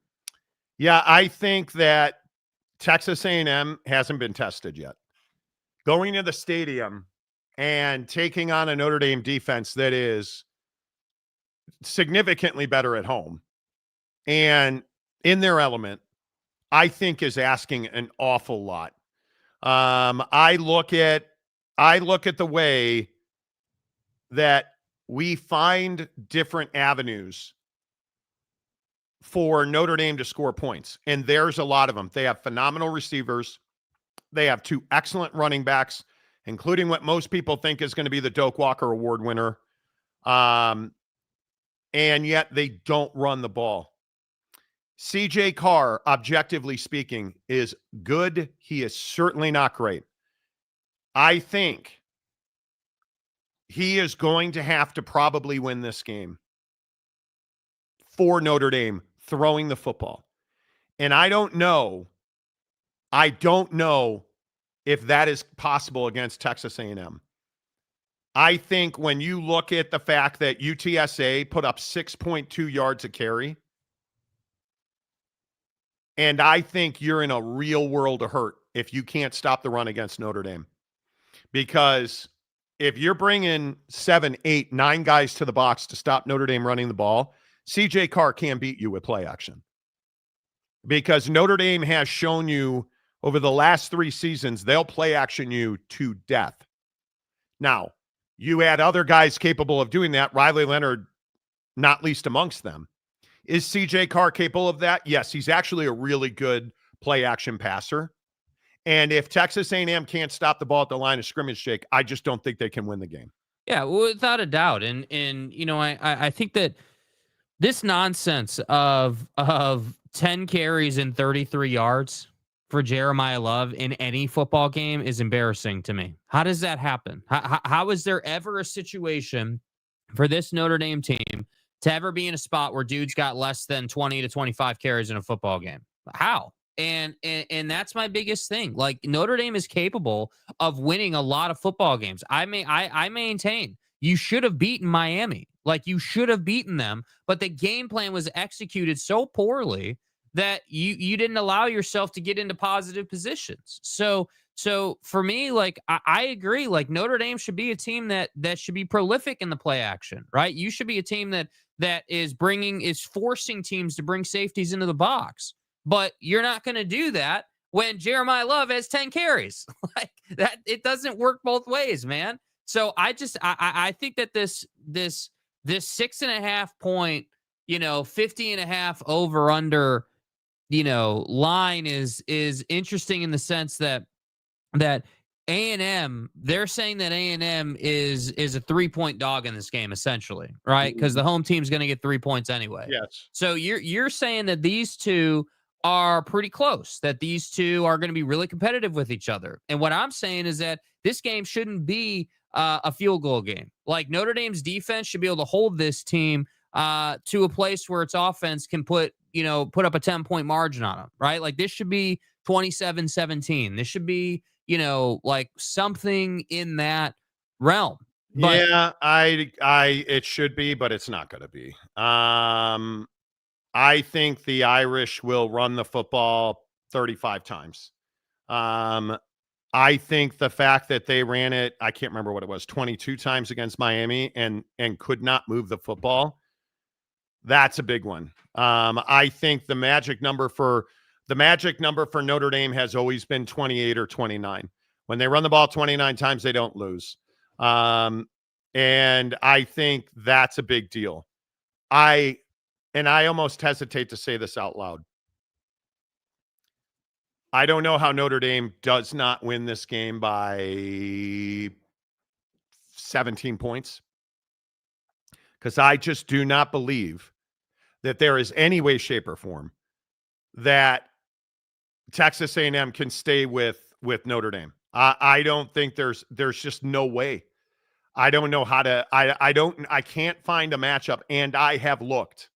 Yeah, I think that Texas A&M hasn't been tested yet. Going to the stadium and taking on a Notre Dame defense that is significantly better at home and in their element, I think is asking an awful lot. I look at the way that we find different avenues for Notre Dame to score points, and there's a lot of them. They have phenomenal receivers. They have two excellent running backs, including what most people think is going to be the Doak Walker Award winner. And yet they don't run the ball. CJ Carr, objectively speaking, is good. He is certainly not great. I think he is going to have to probably win this game for Notre Dame throwing the football. And I don't know if that is possible against Texas A&M. I think when you look at the fact that UTSA put up 6.2 yards a carry, and I think you're in a real world of hurt if you can't stop the run against Notre Dame. Because if you're bringing 7, 8, 9 guys to the box to stop Notre Dame running the ball, CJ Carr can beat you with play action. Because Notre Dame has shown you over the last 3 seasons, they'll play action you to death. Now, you add other guys capable of doing that, Riley Leonard not least amongst them. Is CJ Carr capable of that? Yes, he's actually a really good play action passer. And if Texas A&M can't stop the ball at the line of scrimmage, Jake, I just don't think they can win the game. Yeah, without a doubt. And I think that this nonsense of 10 carries and 33 yards for Jeremiah Love in any football game is embarrassing to me. How does that happen? How is there ever a situation for this Notre Dame team to ever be in a spot where dudes got less than 20 to 25 carries in a football game? How? And that's my biggest thing. Like, Notre Dame is capable of winning a lot of football games. I maintain you should have beaten Miami. Like, you should have beaten them, but the game plan was executed so poorly that you didn't allow yourself to get into positive positions. So for me, like I agree, like Notre Dame should be a team that should be prolific in the play action, right? You should be a team that is forcing teams to bring safeties into the box. But you're not going to do that when Jeremiah Love has 10 carries. Like that, it doesn't work both ways, man. So I think that this 6.5 point, 50.5 over under, line is interesting in the sense that A&M, they're saying that A&M is a 3-point dog in this game, essentially, right? Because the home team's going to get 3 points anyway. Yes. So you're saying that these two are pretty close, that these two are going to be really competitive with each other. And what I'm saying is that this game shouldn't be a field goal game. Like Notre Dame's defense should be able to hold this team to a place where its offense can put up a 10-point margin on them, right? Like this should be 27-17. This should be, like something in that realm. But yeah, it should be, but it's not going to be. I think the Irish will run the football 35 times. I think the fact that they ran it, I can't remember what it was, 22 times against Miami and could not move the football. That's a big one. I think the magic number for Notre Dame has always been 28 or 29. When they run the ball 29 times, they don't lose. And I think that's a big deal. I almost hesitate to say this out loud. I don't know how Notre Dame does not win this game by 17 points, because I just do not believe that there is any way, shape, or form that Texas A&M can stay with Notre Dame. I don't think there's just no way. I don't know how to. I can't find a matchup, and I have looked.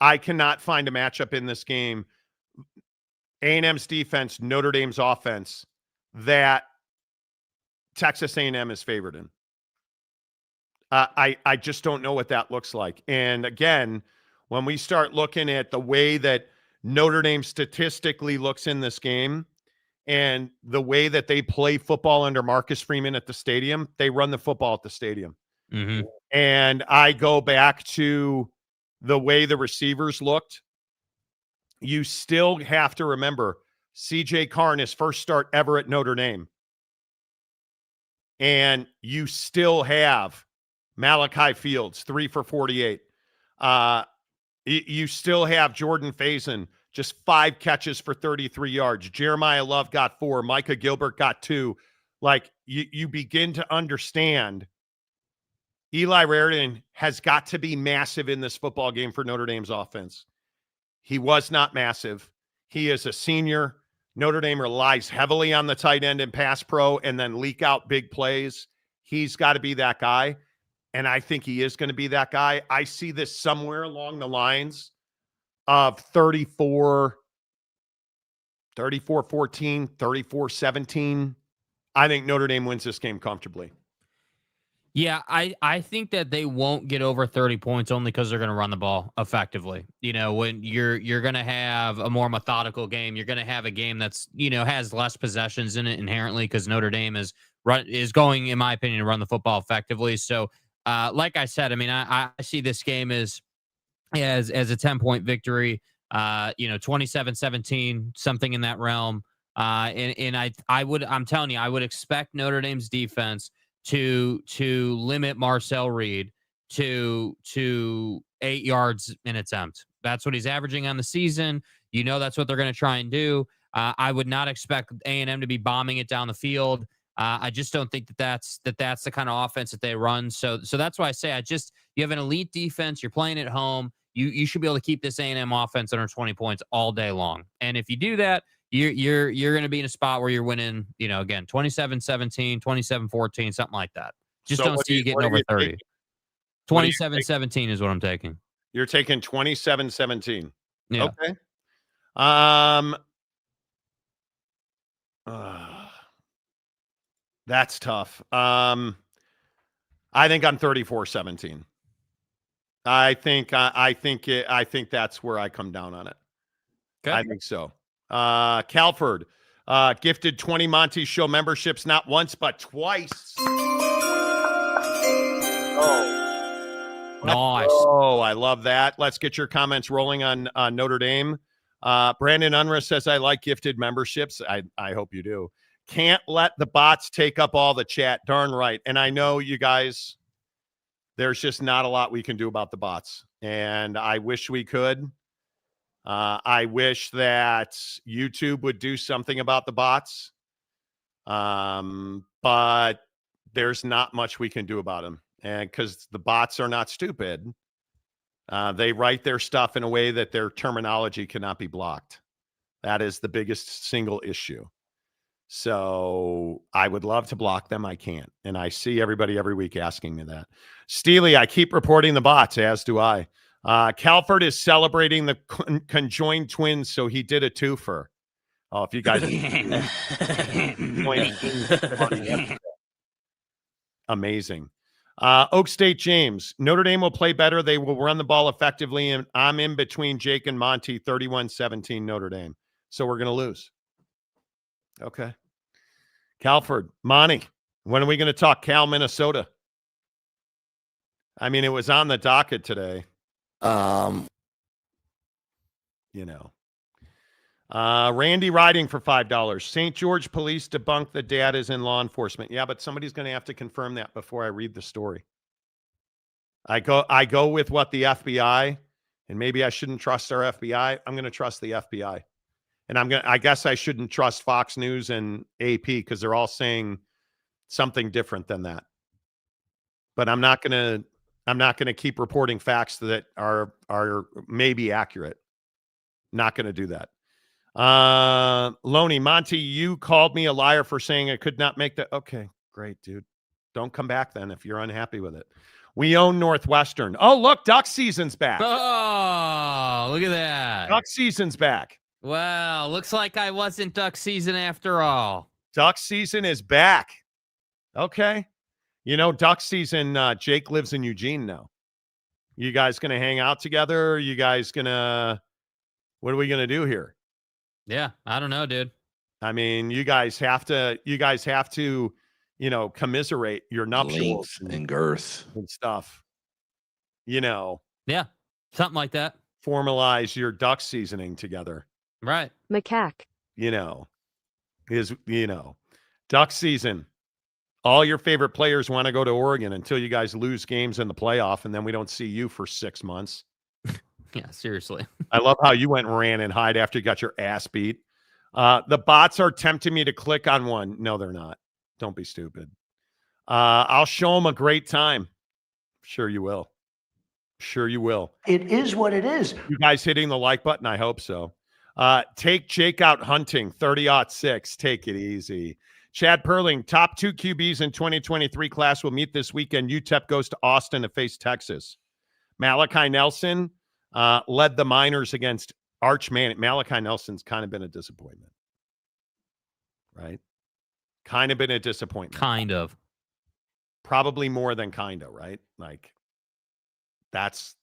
I cannot find a matchup in this game, A&M's defense, Notre Dame's offense, that Texas A&M is favored in. I just don't know what that looks like. And again, when we start looking at the way that Notre Dame statistically looks in this game and the way that they play football under Marcus Freeman at the stadium, they run the football at the stadium. Mm-hmm. And I go back to the way the receivers looked. You still have to remember CJ Carn, his first start ever at Notre Dame. And you still have Malachi Fields, 3 for 48. You still have Jordan Faison, just 5 catches for 33 yards. Jeremiah Love got 4. Micah Gilbert got 2. Like, you begin to understand Eli Raridan has got to be massive in this football game for Notre Dame's offense. He was not massive. He is a senior. Notre Dame relies heavily on the tight end and pass pro and then leak out big plays. He's got to be that guy. And I think he is going to be that guy. I see this somewhere along the lines of 34-14, 34-17. I think Notre Dame wins this game comfortably. Yeah, I think that they won't get over 30 points only because they're going to run the ball effectively. When you're going to have a more methodical game, you're going to have a game that's, has less possessions in it inherently because Notre Dame is going, in my opinion, to run the football effectively. So, like I said, I mean, I see this game as a 10-point victory, 27-17, something in that realm. I'm telling you, I would expect Notre Dame's defense to limit Marcel Reed to 8 yards an attempt. That's what he's averaging on the season. That's what they're going to try and do. I would not expect A&M to be bombing it down the field. I just don't think that's the kind of offense that they run. So that's why I say you have an elite defense. You're playing at home. You should be able to keep this A&M offense under 20 points all day long. And if you do that, you're going to be in a spot where you're winning, again, 27-17, 27-14, something like that. Just don't see you getting over 30. 27-17 is what I'm taking. You're taking 27-17. Yeah. Okay. That's tough. I think I'm 34-17. I think that's where I come down on it. Okay. I think so. Calford gifted 20 Monty Show memberships, not once, but twice. Nice. Oh, I love that. Let's get your comments rolling on Notre Dame. Brandon Unruh says, I like gifted memberships. I hope you do. Can't let the bots take up all the chat. Darn right. And I know you guys, there's just not a lot we can do about the bots. And I wish we could. I wish that YouTube would do something about the bots. But there's not much we can do about them. And because the bots are not stupid, they write their stuff in a way that their terminology cannot be blocked. That is the biggest single issue. So I would love to block them. I can't. And I see everybody every week asking me that. Steely, I keep reporting the bots, as do I. Calford is celebrating the conjoined twins, so he did a twofer. Oh, if you guys amazing. Oak State James, Notre Dame will play better. They will run the ball effectively. And I'm in between Jake and Monty, 31-17 Notre Dame. So we're going to lose. Okay. Calford, Monty, when are we going to talk Cal, Minnesota? I mean, it was on the docket today. You know. Randy Riding for $5. St. George police debunk the dad is in law enforcement. Yeah, but somebody's going to have to confirm that before I read the story. I go with what the FBI, and maybe I shouldn't trust our FBI. I'm going to trust the FBI. And I guess I shouldn't trust Fox News and AP because they're all saying something different than that. But I'm not going to keep reporting facts that are maybe accurate. Not going to do that. Loney, Monty, you called me a liar for saying I could not make the. Okay, great, dude. Don't come back then if you're unhappy with it. We own Northwestern. Oh, look, duck season's back. Oh, look at that. Duck season's back. Well, looks like I wasn't duck season after all. Duck season is back. Okay. You know, duck season, Jake lives in Eugene now. You guys going to hang out together? Or you guys going to, what are we going to do here? Yeah, I don't know, dude. I mean, you guys have to, you know, commiserate your nuptials and girth and stuff. You know. Yeah, something like that. Formalize your duck seasoning together. Right. Macaque. You know, duck season. All your favorite players want to go to Oregon until you guys lose games in the playoff, and then we don't see you for 6 months. Yeah, seriously. I love how you went and ran and hide after you got your ass beat. The bots are tempting me to click on one. No, they're not. Don't be stupid. I'll show them a great time. Sure you will. Sure you will. It is what it is. You guys hitting the like button? I hope so. Take Jake out hunting, 30-6. Take it easy. Chad Perling, top 2 QBs in 2023 class will meet this weekend. UTEP goes to Austin to face Texas. Malachi Nelson led the Miners against Arch Manning. Malachi Nelson's kind of been a disappointment. Right? Kind of been a disappointment. Kind of. Probably more than kind of, right? Like, that's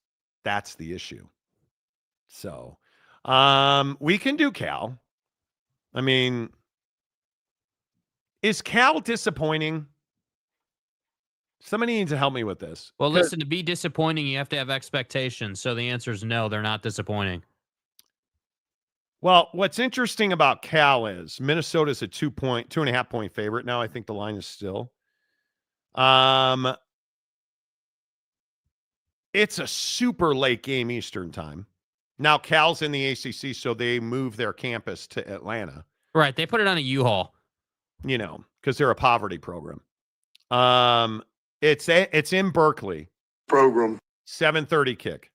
the issue. So, we can do Cal. I mean, is Cal disappointing? Somebody needs to help me with this. Well, listen, to be disappointing, you have to have expectations. So the answer is no, they're not disappointing. Well, what's interesting about Cal is Minnesota's a 2.5 point favorite. Now I think the line is still. It's a super late game Eastern time. Now Cal's in the ACC, so they move their campus to Atlanta. Right. They put it on a U-Haul. You know, because they're a poverty program. It's in Berkeley. Program. 7:30 kick.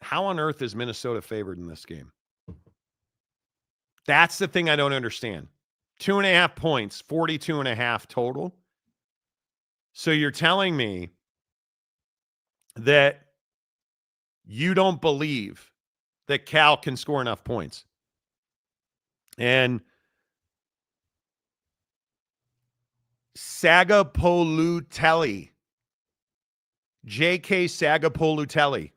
How on earth is Minnesota favored in this game? That's the thing I don't understand. 2.5 points, 42.5 total. So you're telling me that you don't believe that Cal can score enough points. And Sagapolutelli, J.K. Sagapolutelli.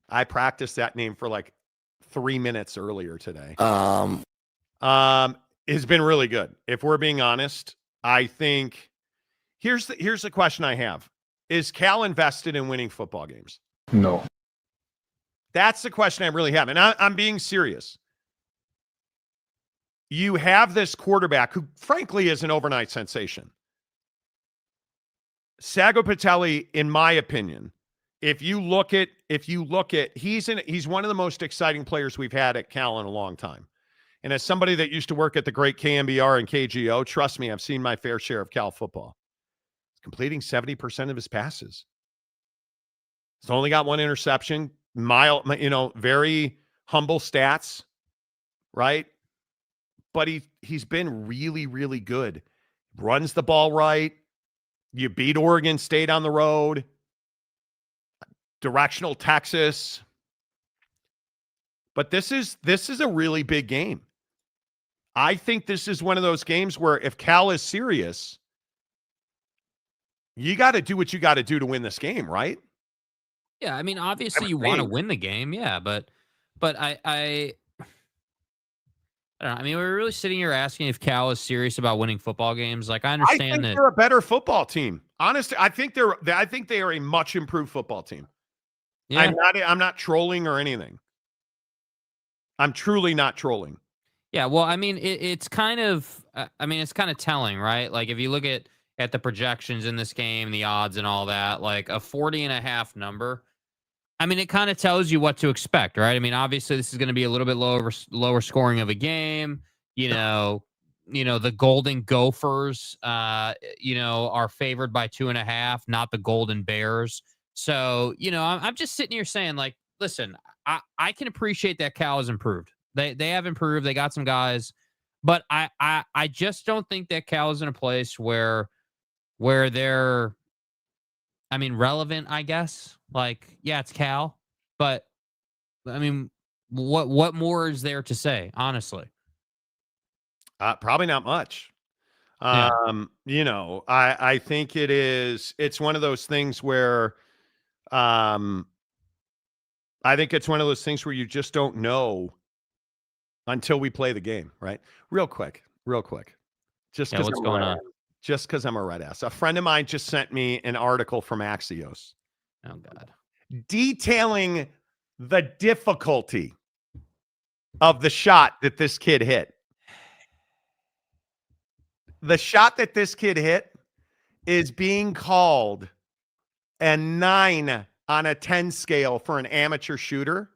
I practiced that name for like 3 minutes earlier today. Has been really good. If we're being honest, I think here's the question I have. Is Cal invested in winning football games? No. That's the question I really have. And I'm being serious. You have this quarterback who, frankly, is an overnight sensation. Sago Patelli, in my opinion, if you look at, he's one of the most exciting players we've had at Cal in a long time. And as somebody that used to work at the great KMBR and KGO, trust me, I've seen my fair share of Cal football. He's completing 70% of his passes. He's only got one interception. Very humble stats, right? But he's been really, really good. Runs the ball right. You beat Oregon State on the road. Directional Texas. But this is a really big game. I think this is one of those games where if Cal is serious, you got to do what you got to do to win this game, right? Yeah, I mean, obviously you want to win the game, yeah, but I don't know. I mean, we're really sitting here asking if Cal is serious about winning football games. Like, I understand that they're a better football team. Honestly, I think they are a much improved football team. Yeah. I'm not trolling or anything. I'm truly not trolling. Yeah, well, I mean, it's kind of telling, right? Like, if you look at the projections in this game, the odds and all that, like a 40.5 number, I mean, it kind of tells you what to expect, right? I mean, obviously, this is going to be a little bit lower scoring of a game. The Golden Gophers, are favored by 2.5, not the Golden Bears. So, I'm just sitting here saying, like, listen, I can appreciate that Cal has improved. They have improved. They got some guys, but I just don't think that Cal is in a place where they're, I mean, relevant, I guess. Like, yeah, it's Cal, but I mean, what more is there to say, honestly? Probably not much. Yeah. I think it's one of those things where, I think it's one of those things where you just don't know until we play the game, right? Real quick. Just because what's going on? Just because I'm a red ass. A friend of mine just sent me an article from Axios. Oh, God. Detailing the difficulty of the shot that this kid hit. The shot that this kid hit is being called a 9 on a 10 scale for an amateur shooter.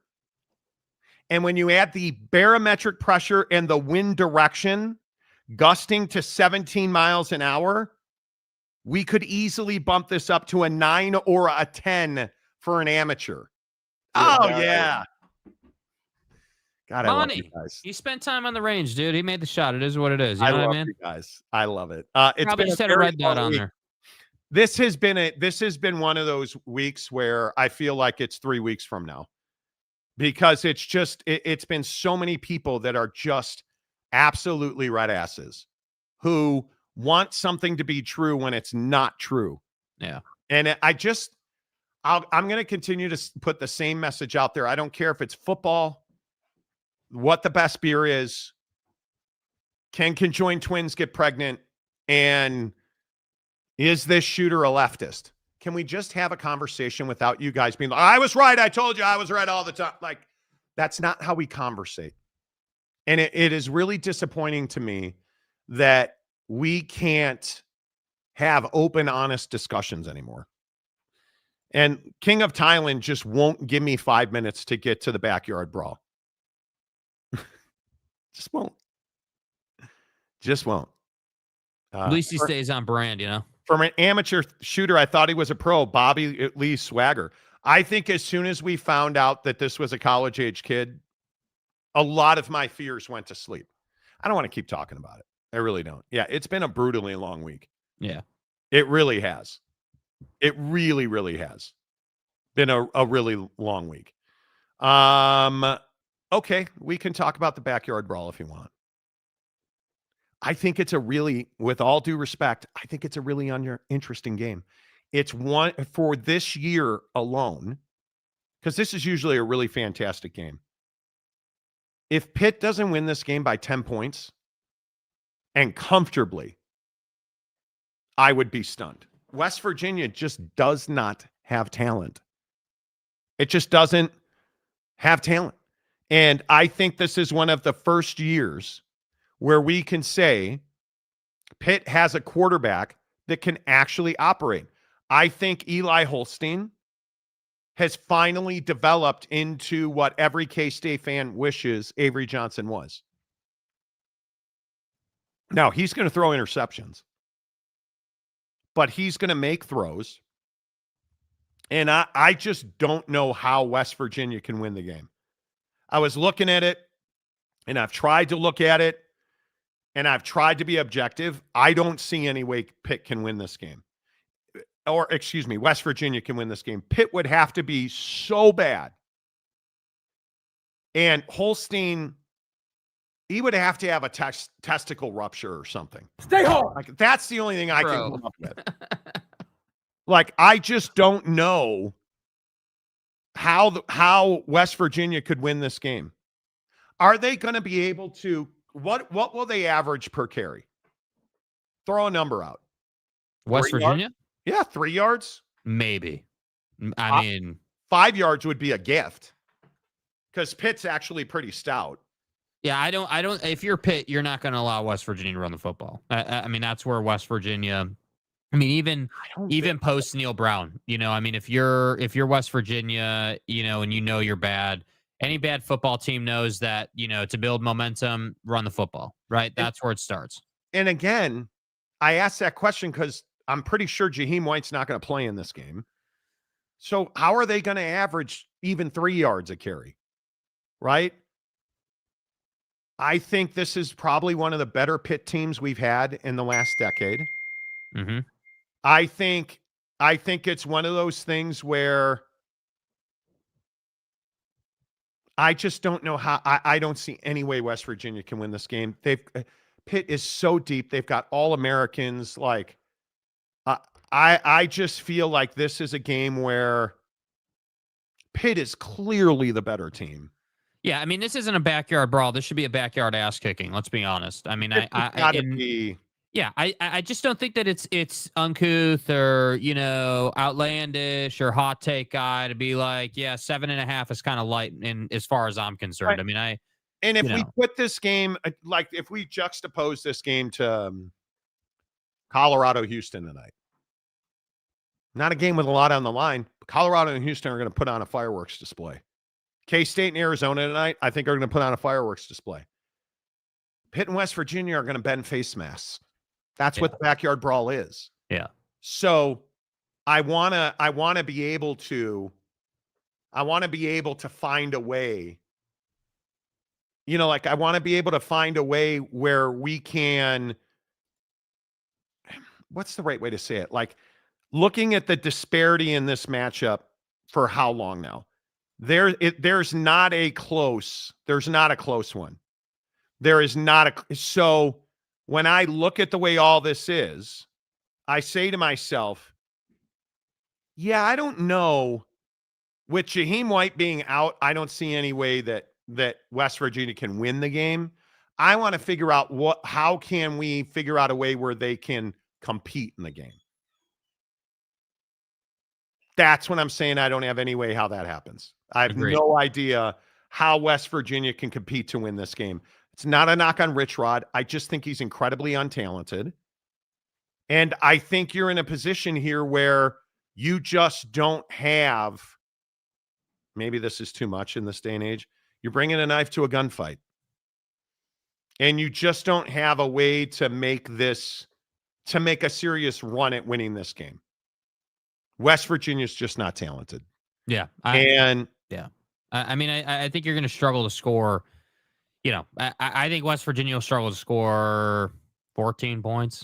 And when you add the barometric pressure and the wind direction gusting to 17 miles an hour, we could easily bump this up to a 9 or a 10 for an amateur. Oh, yeah. God, I love you guys. You spent time on the range, dude. He made the shot. It is what it is. You know what I mean? You guys. I love it. It's probably been just had a red dot on there. This has been one of those weeks where I feel like it's 3 weeks from now, because it's been so many people that are just absolutely red asses who want something to be true when it's not true. Yeah. And I'm going to continue to put the same message out there. I don't care if it's football, what the best beer is, can conjoined twins get pregnant, and is this shooter a leftist? Can we just have a conversation without you guys being like, I was right, I told you I was right all the time? Like, that's not how we conversate. And it is really disappointing to me that we can't have open, honest discussions anymore. And King of Thailand just won't give me 5 minutes to get to the backyard brawl. Just won't. At least he stays on brand, From an amateur shooter, I thought he was a pro, Bobby Lee Swagger. I think as soon as we found out that this was a college-age kid, a lot of my fears went to sleep. I don't want to keep talking about it. I really don't. Yeah, it's been a brutally long week. Yeah. It really has. It really, really has been a really long week. Okay, we can talk about the backyard brawl if you want. I think it's with all due respect, I think it's a really interesting game. It's one for this year alone, because this is usually a really fantastic game. If Pitt doesn't win this game by 10 points and comfortably, I would be stunned. West Virginia just does not have talent. It just doesn't have talent. And I think this is one of the first years where we can say Pitt has a quarterback that can actually operate. I think Eli Holstein has finally developed into what every K-State fan wishes Avery Johnson was. Now, he's going to throw interceptions, but he's going to make throws. And I just don't know how West Virginia can win the game. I was looking at it, and I've tried to look at it, and I've tried to be objective. I don't see any way Pitt can win this game. Or, excuse me, West Virginia can win this game. Pitt would have to be so bad. And Holstein, he would have to have a testicle rupture or something. Stay home. Like, that's the only thing I can come up with. Like, I just don't know how West Virginia could win this game. Are they going to be able to, what will they average per carry? Throw a number out. West Virginia? Yeah, 3 yards. Maybe. I mean, 5 yards would be a gift because Pitt's actually pretty stout. Yeah, I don't. If you're Pitt, you're not going to allow West Virginia to run the football. I mean, that's where West Virginia. I mean, even post Neil Brown, I mean, if you're West Virginia, and you're bad, any bad football team knows that, to build momentum, run the football, right? That's where it starts. And again, I asked that question because I'm pretty sure Jaheim White's not going to play in this game. So how are they going to average even 3 yards a carry? Right? I think this is probably one of the better Pitt teams we've had in the last decade. Mm-hmm. I think it's one of those things where I just don't know how. I don't see any way West Virginia can win this game. Pitt is so deep. They've got all Americans. Like, I just feel like this is a game where Pitt is clearly the better team. Yeah, I mean, this isn't a backyard brawl. This should be a backyard ass kicking. Let's be honest. I mean, I just don't think that it's uncouth or outlandish or hot take guy to be like, yeah, 7.5 is kind of light in as far as I'm concerned. Right. I mean, and if we put this game, like if we juxtapose this game to Colorado Houston tonight, not a game with a lot on the line, but Colorado and Houston are going to put on a fireworks display. K-State and Arizona tonight, I think, are going to put on a fireworks display. Pitt and West Virginia are going to bend face masks. That's what the backyard brawl is. Yeah. So I want to be able to find a way. I want to be able to find a way where we can, what's the right way to say it? Like, looking at the disparity in this matchup for how long now? There's not a close one. There is not so when I look at the way all this is, I say to myself, yeah, I don't know. With Jaheim White being out, I don't see any way that West Virginia can win the game. I want to figure out how can we figure out a way where they can compete in the game. That's what I'm saying. I don't have any way how that happens. I have no idea how West Virginia can compete to win this game. It's not a knock on Rich Rod. I just think he's incredibly untalented. And I think you're in a position here where you just don't have, maybe this is too much in this day and age, you're bringing a knife to a gunfight. And you just don't have a way to make a serious run at winning this game. West Virginia's just not talented. Yeah. I mean, I think you're going to struggle to score. I think West Virginia will struggle to score 14 points.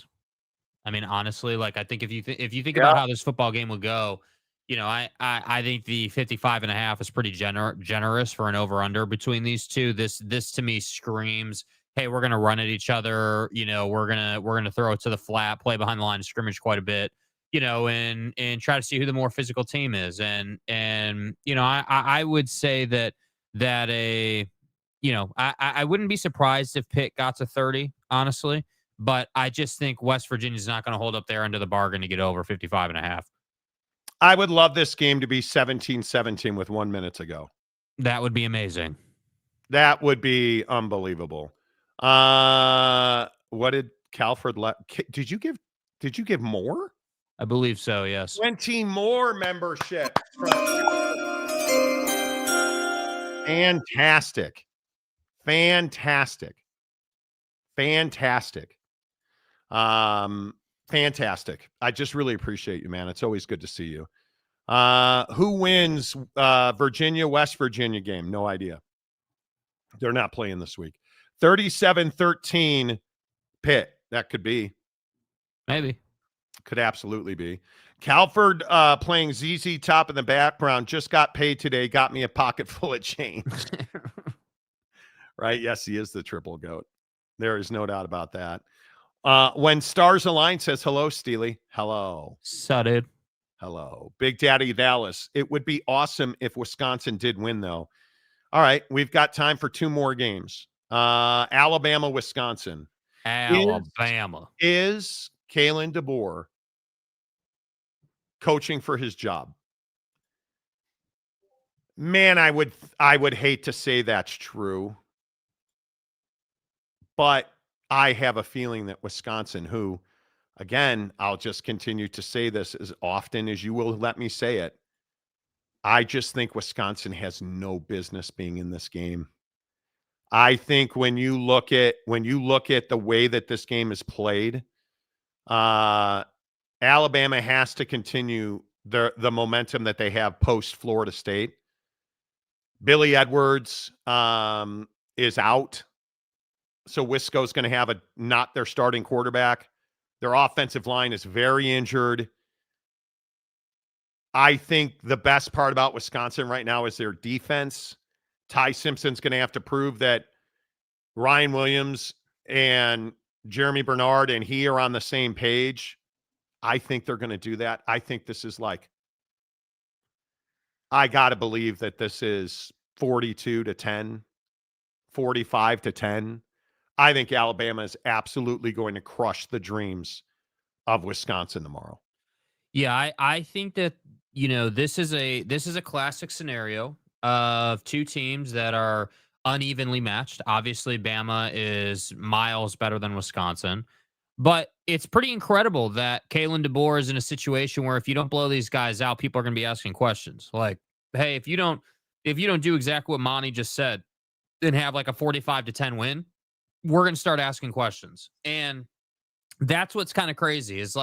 I mean, honestly, like, I think if you think about how this football game would go, I think the 55.5 is pretty generous for an over-under between these two. This to me screams, hey, we're going to run at each other. We're going to throw it to the flat, play behind the line of scrimmage quite a bit. And try to see who the more physical team is. And I would say that a I wouldn't be surprised if Pitt got to 30, honestly. But I just think West Virginia's not going to hold up their end of the bargain to get over 55.5. I would love this game to be 17-17 with 1 minute to go. That would be amazing. That would be unbelievable. What did Calford did you give more? I believe so, yes. 20 more membership. Fantastic. Fantastic. I just really appreciate you, man. It's always good to see you. Who wins Virginia, West Virginia game? No idea. They're not playing this week. 37-13 Pitt. That could be. Maybe. Could absolutely be. Calford playing ZZ Top in the background. Just got paid today. Got me a pocket full of change. Right? Yes, he is the triple goat. There is no doubt about that. When Stars Align says hello, Steely. Hello. Dude. Hello. Big Daddy Dallas. It would be awesome if Wisconsin did win, though. All right. We've got time for 2 more games. Alabama, Wisconsin. Alabama. Is Kalen DeBoer coaching for his job? Man, I would hate to say that's true. But I have a feeling that Wisconsin, who, again, I'll just continue to say this as often as you will let me say it. I just think Wisconsin has no business being in this game. I think when you look at the way that this game is played, Alabama has to continue the momentum that they have post Florida State. Billy Edwards is out. So Wisco's going to have not their starting quarterback. Their offensive line is very injured. I think the best part about Wisconsin right now is their defense. Ty Simpson's going to have to prove that Ryan Williams and Jeremy Bernard and he are on the same page. I think they're going to do that. I think this is I got to believe that this is 42-10, 45-10. I think Alabama is absolutely going to crush the dreams of Wisconsin tomorrow. Yeah, I think that, this is a classic scenario of 2 teams that are unevenly matched. Obviously, Bama is miles better than Wisconsin, but it's pretty incredible that Kalen DeBoer is in a situation where if you don't blow these guys out, people are going to be asking questions like, "Hey, if you don't do exactly what Monty just said, and have like a 45-10 win, we're going to start asking questions." And that's what's kind of crazy is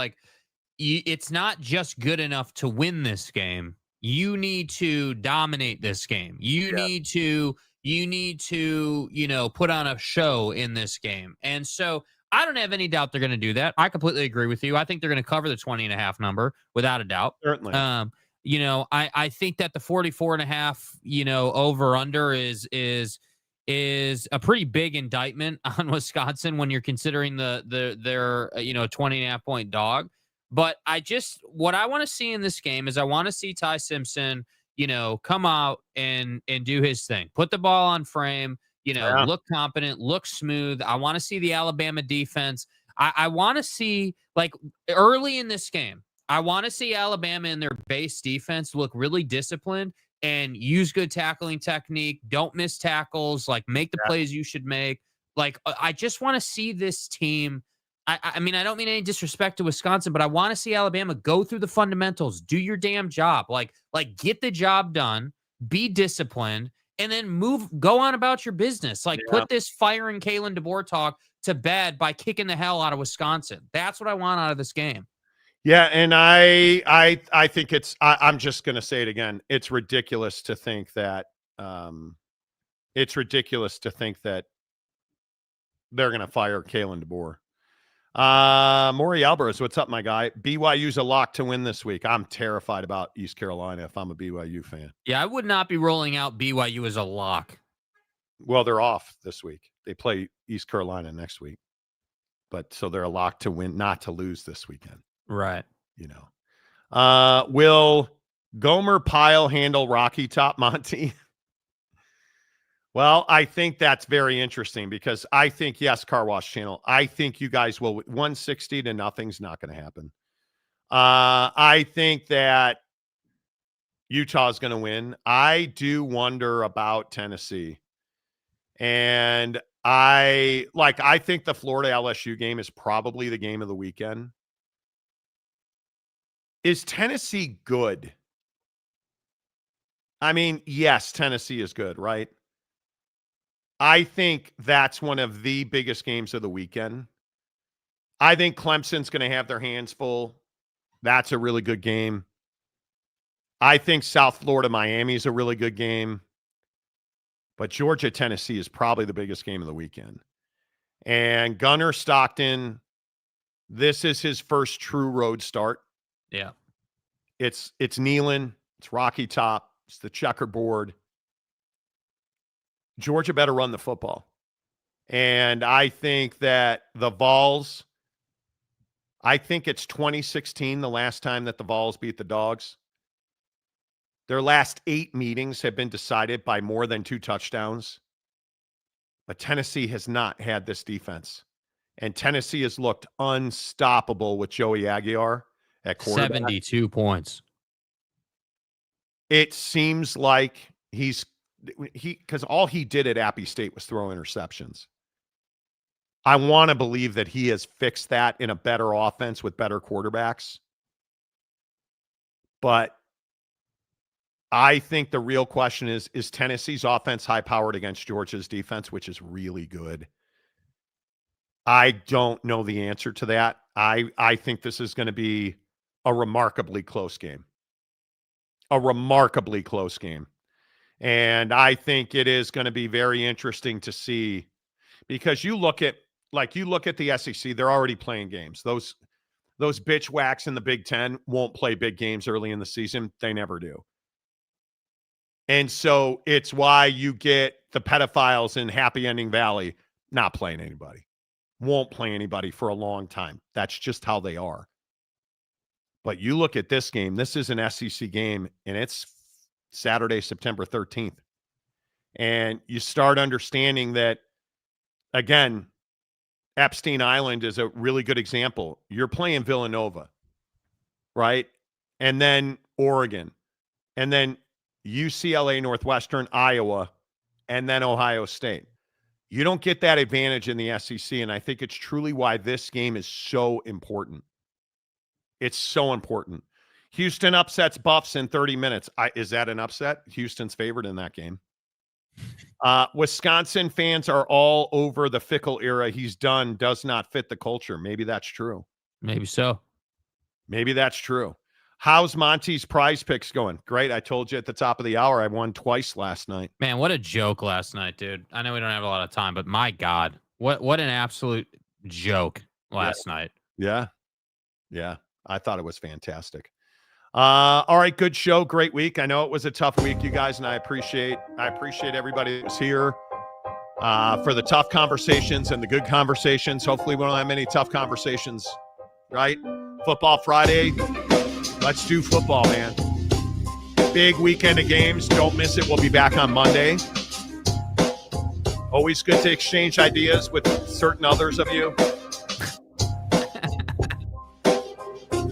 it's not just good enough to win this game. You need to dominate this game. You need to, put on a show in this game. And so I don't have any doubt they're going to do that. I completely agree with you. I think they're going to cover the 20.5 number without a doubt. Certainly. I think that the 44.5, over under is a pretty big indictment on Wisconsin when you're considering their 20.5 point dog. But what I want to see in this game is I want to see Ty Simpson, come out and do his thing, put the ball on frame, look competent, look smooth. I want to see the Alabama defense. I want to see early in this game, I want to see Alabama in their base defense look really disciplined and use good tackling technique. Don't miss tackles, make the plays you should make. I just want to see this team. I mean, I don't mean any disrespect to Wisconsin, but I want to see Alabama go through the fundamentals, do your damn job, get the job done, be disciplined, and then go on about your business. Put this firing Kalen DeBoer talk to bed by kicking the hell out of Wisconsin. That's what I want out of this game. Yeah, and I think I'm just going to say it again. It's ridiculous to think that they're going to fire Kalen DeBoer. Maury Alvarez, what's up, my guy? BYU's a lock to win this week. I'm terrified about East Carolina if I'm a BYU fan. Yeah, I would not be rolling out BYU as a lock. Well, they're off this week. They play East Carolina next week. But so they're a lock to win, not to lose this weekend. Right. Will Gomer Pyle handle Rocky Top, Monty? Well, I think that's very interesting because I think, yes, Car Wash Channel, I think you guys will 160 to nothing's not going to happen. I think that Utah is going to win. I do wonder about Tennessee. And I think the Florida LSU game is probably the game of the weekend. Is Tennessee good? I mean, yes, Tennessee is good, right? I think that's one of the biggest games of the weekend. I think Clemson's going to have their hands full. That's a really good game. I think South Florida, Miami is a really good game. But Georgia, Tennessee is probably the biggest game of the weekend. And Gunnar Stockton, this is his first true road start. Yeah. It's Neyland. It's Rocky Top. It's the checkerboard. Georgia better run the football. And I think that the Vols, I think it's 2016, the last time that the Vols beat the Dogs. Their last 8 meetings have been decided by more than 2 touchdowns. But Tennessee has not had this defense. And Tennessee has looked unstoppable with Joey Aguiar at quarterback. 72 points. It seems like because all he did at Appy State was throw interceptions. I want to believe that he has fixed that in a better offense with better quarterbacks. But I think the real question is Tennessee's offense high-powered against Georgia's defense, which is really good? I don't know the answer to that. I think this is going to be a remarkably close game. A remarkably close game. And I think it is going to be very interesting to see, because you look at the SEC, they're already playing games. Those bitch whacks in the Big Ten won't play big games early in the season. They never do. And so it's why you get the pedophiles in Happy Ending Valley not playing anybody. Won't play anybody for a long time. That's just how they are. But you look at this game, this is an SEC game, and it's Saturday, September 13th. And you start understanding that, again, Epstein Island is a really good example. You're playing Villanova, right? And then Oregon, and then UCLA, Northwestern, Iowa, and then Ohio State. You don't get that advantage in the SEC, and I think it's truly why this game is so important. It's so important. Houston upsets Buffs in 30 minutes. Is that an upset? Houston's favored in that game. Wisconsin fans are all over the Fickle era. He's done, does not fit the culture. Maybe that's true. Maybe so. Maybe that's true. How's Monty's prize picks going? Great. I told you at the top of the hour I won twice last night. Man, what a joke last night, dude. I know we don't have a lot of time, but my God, what an absolute joke last night. Yeah. Yeah. I thought it was fantastic. All right, good show, great week. I know it was a tough week, you guys, and I appreciate everybody that was here for the tough conversations and the good conversations. Hopefully we don't have many tough conversations, right? Football Friday. Let's do football, man. Big weekend of games. Don't miss it. We'll be back on Monday. Always good to exchange ideas with certain others of you.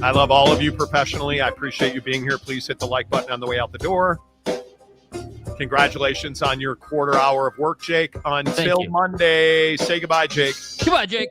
I love all of you professionally. I appreciate you being here. Please hit the like button on the way out the door. Congratulations on your quarter hour of work, Jake. Until Monday. Say goodbye, Jake. Goodbye, Jake.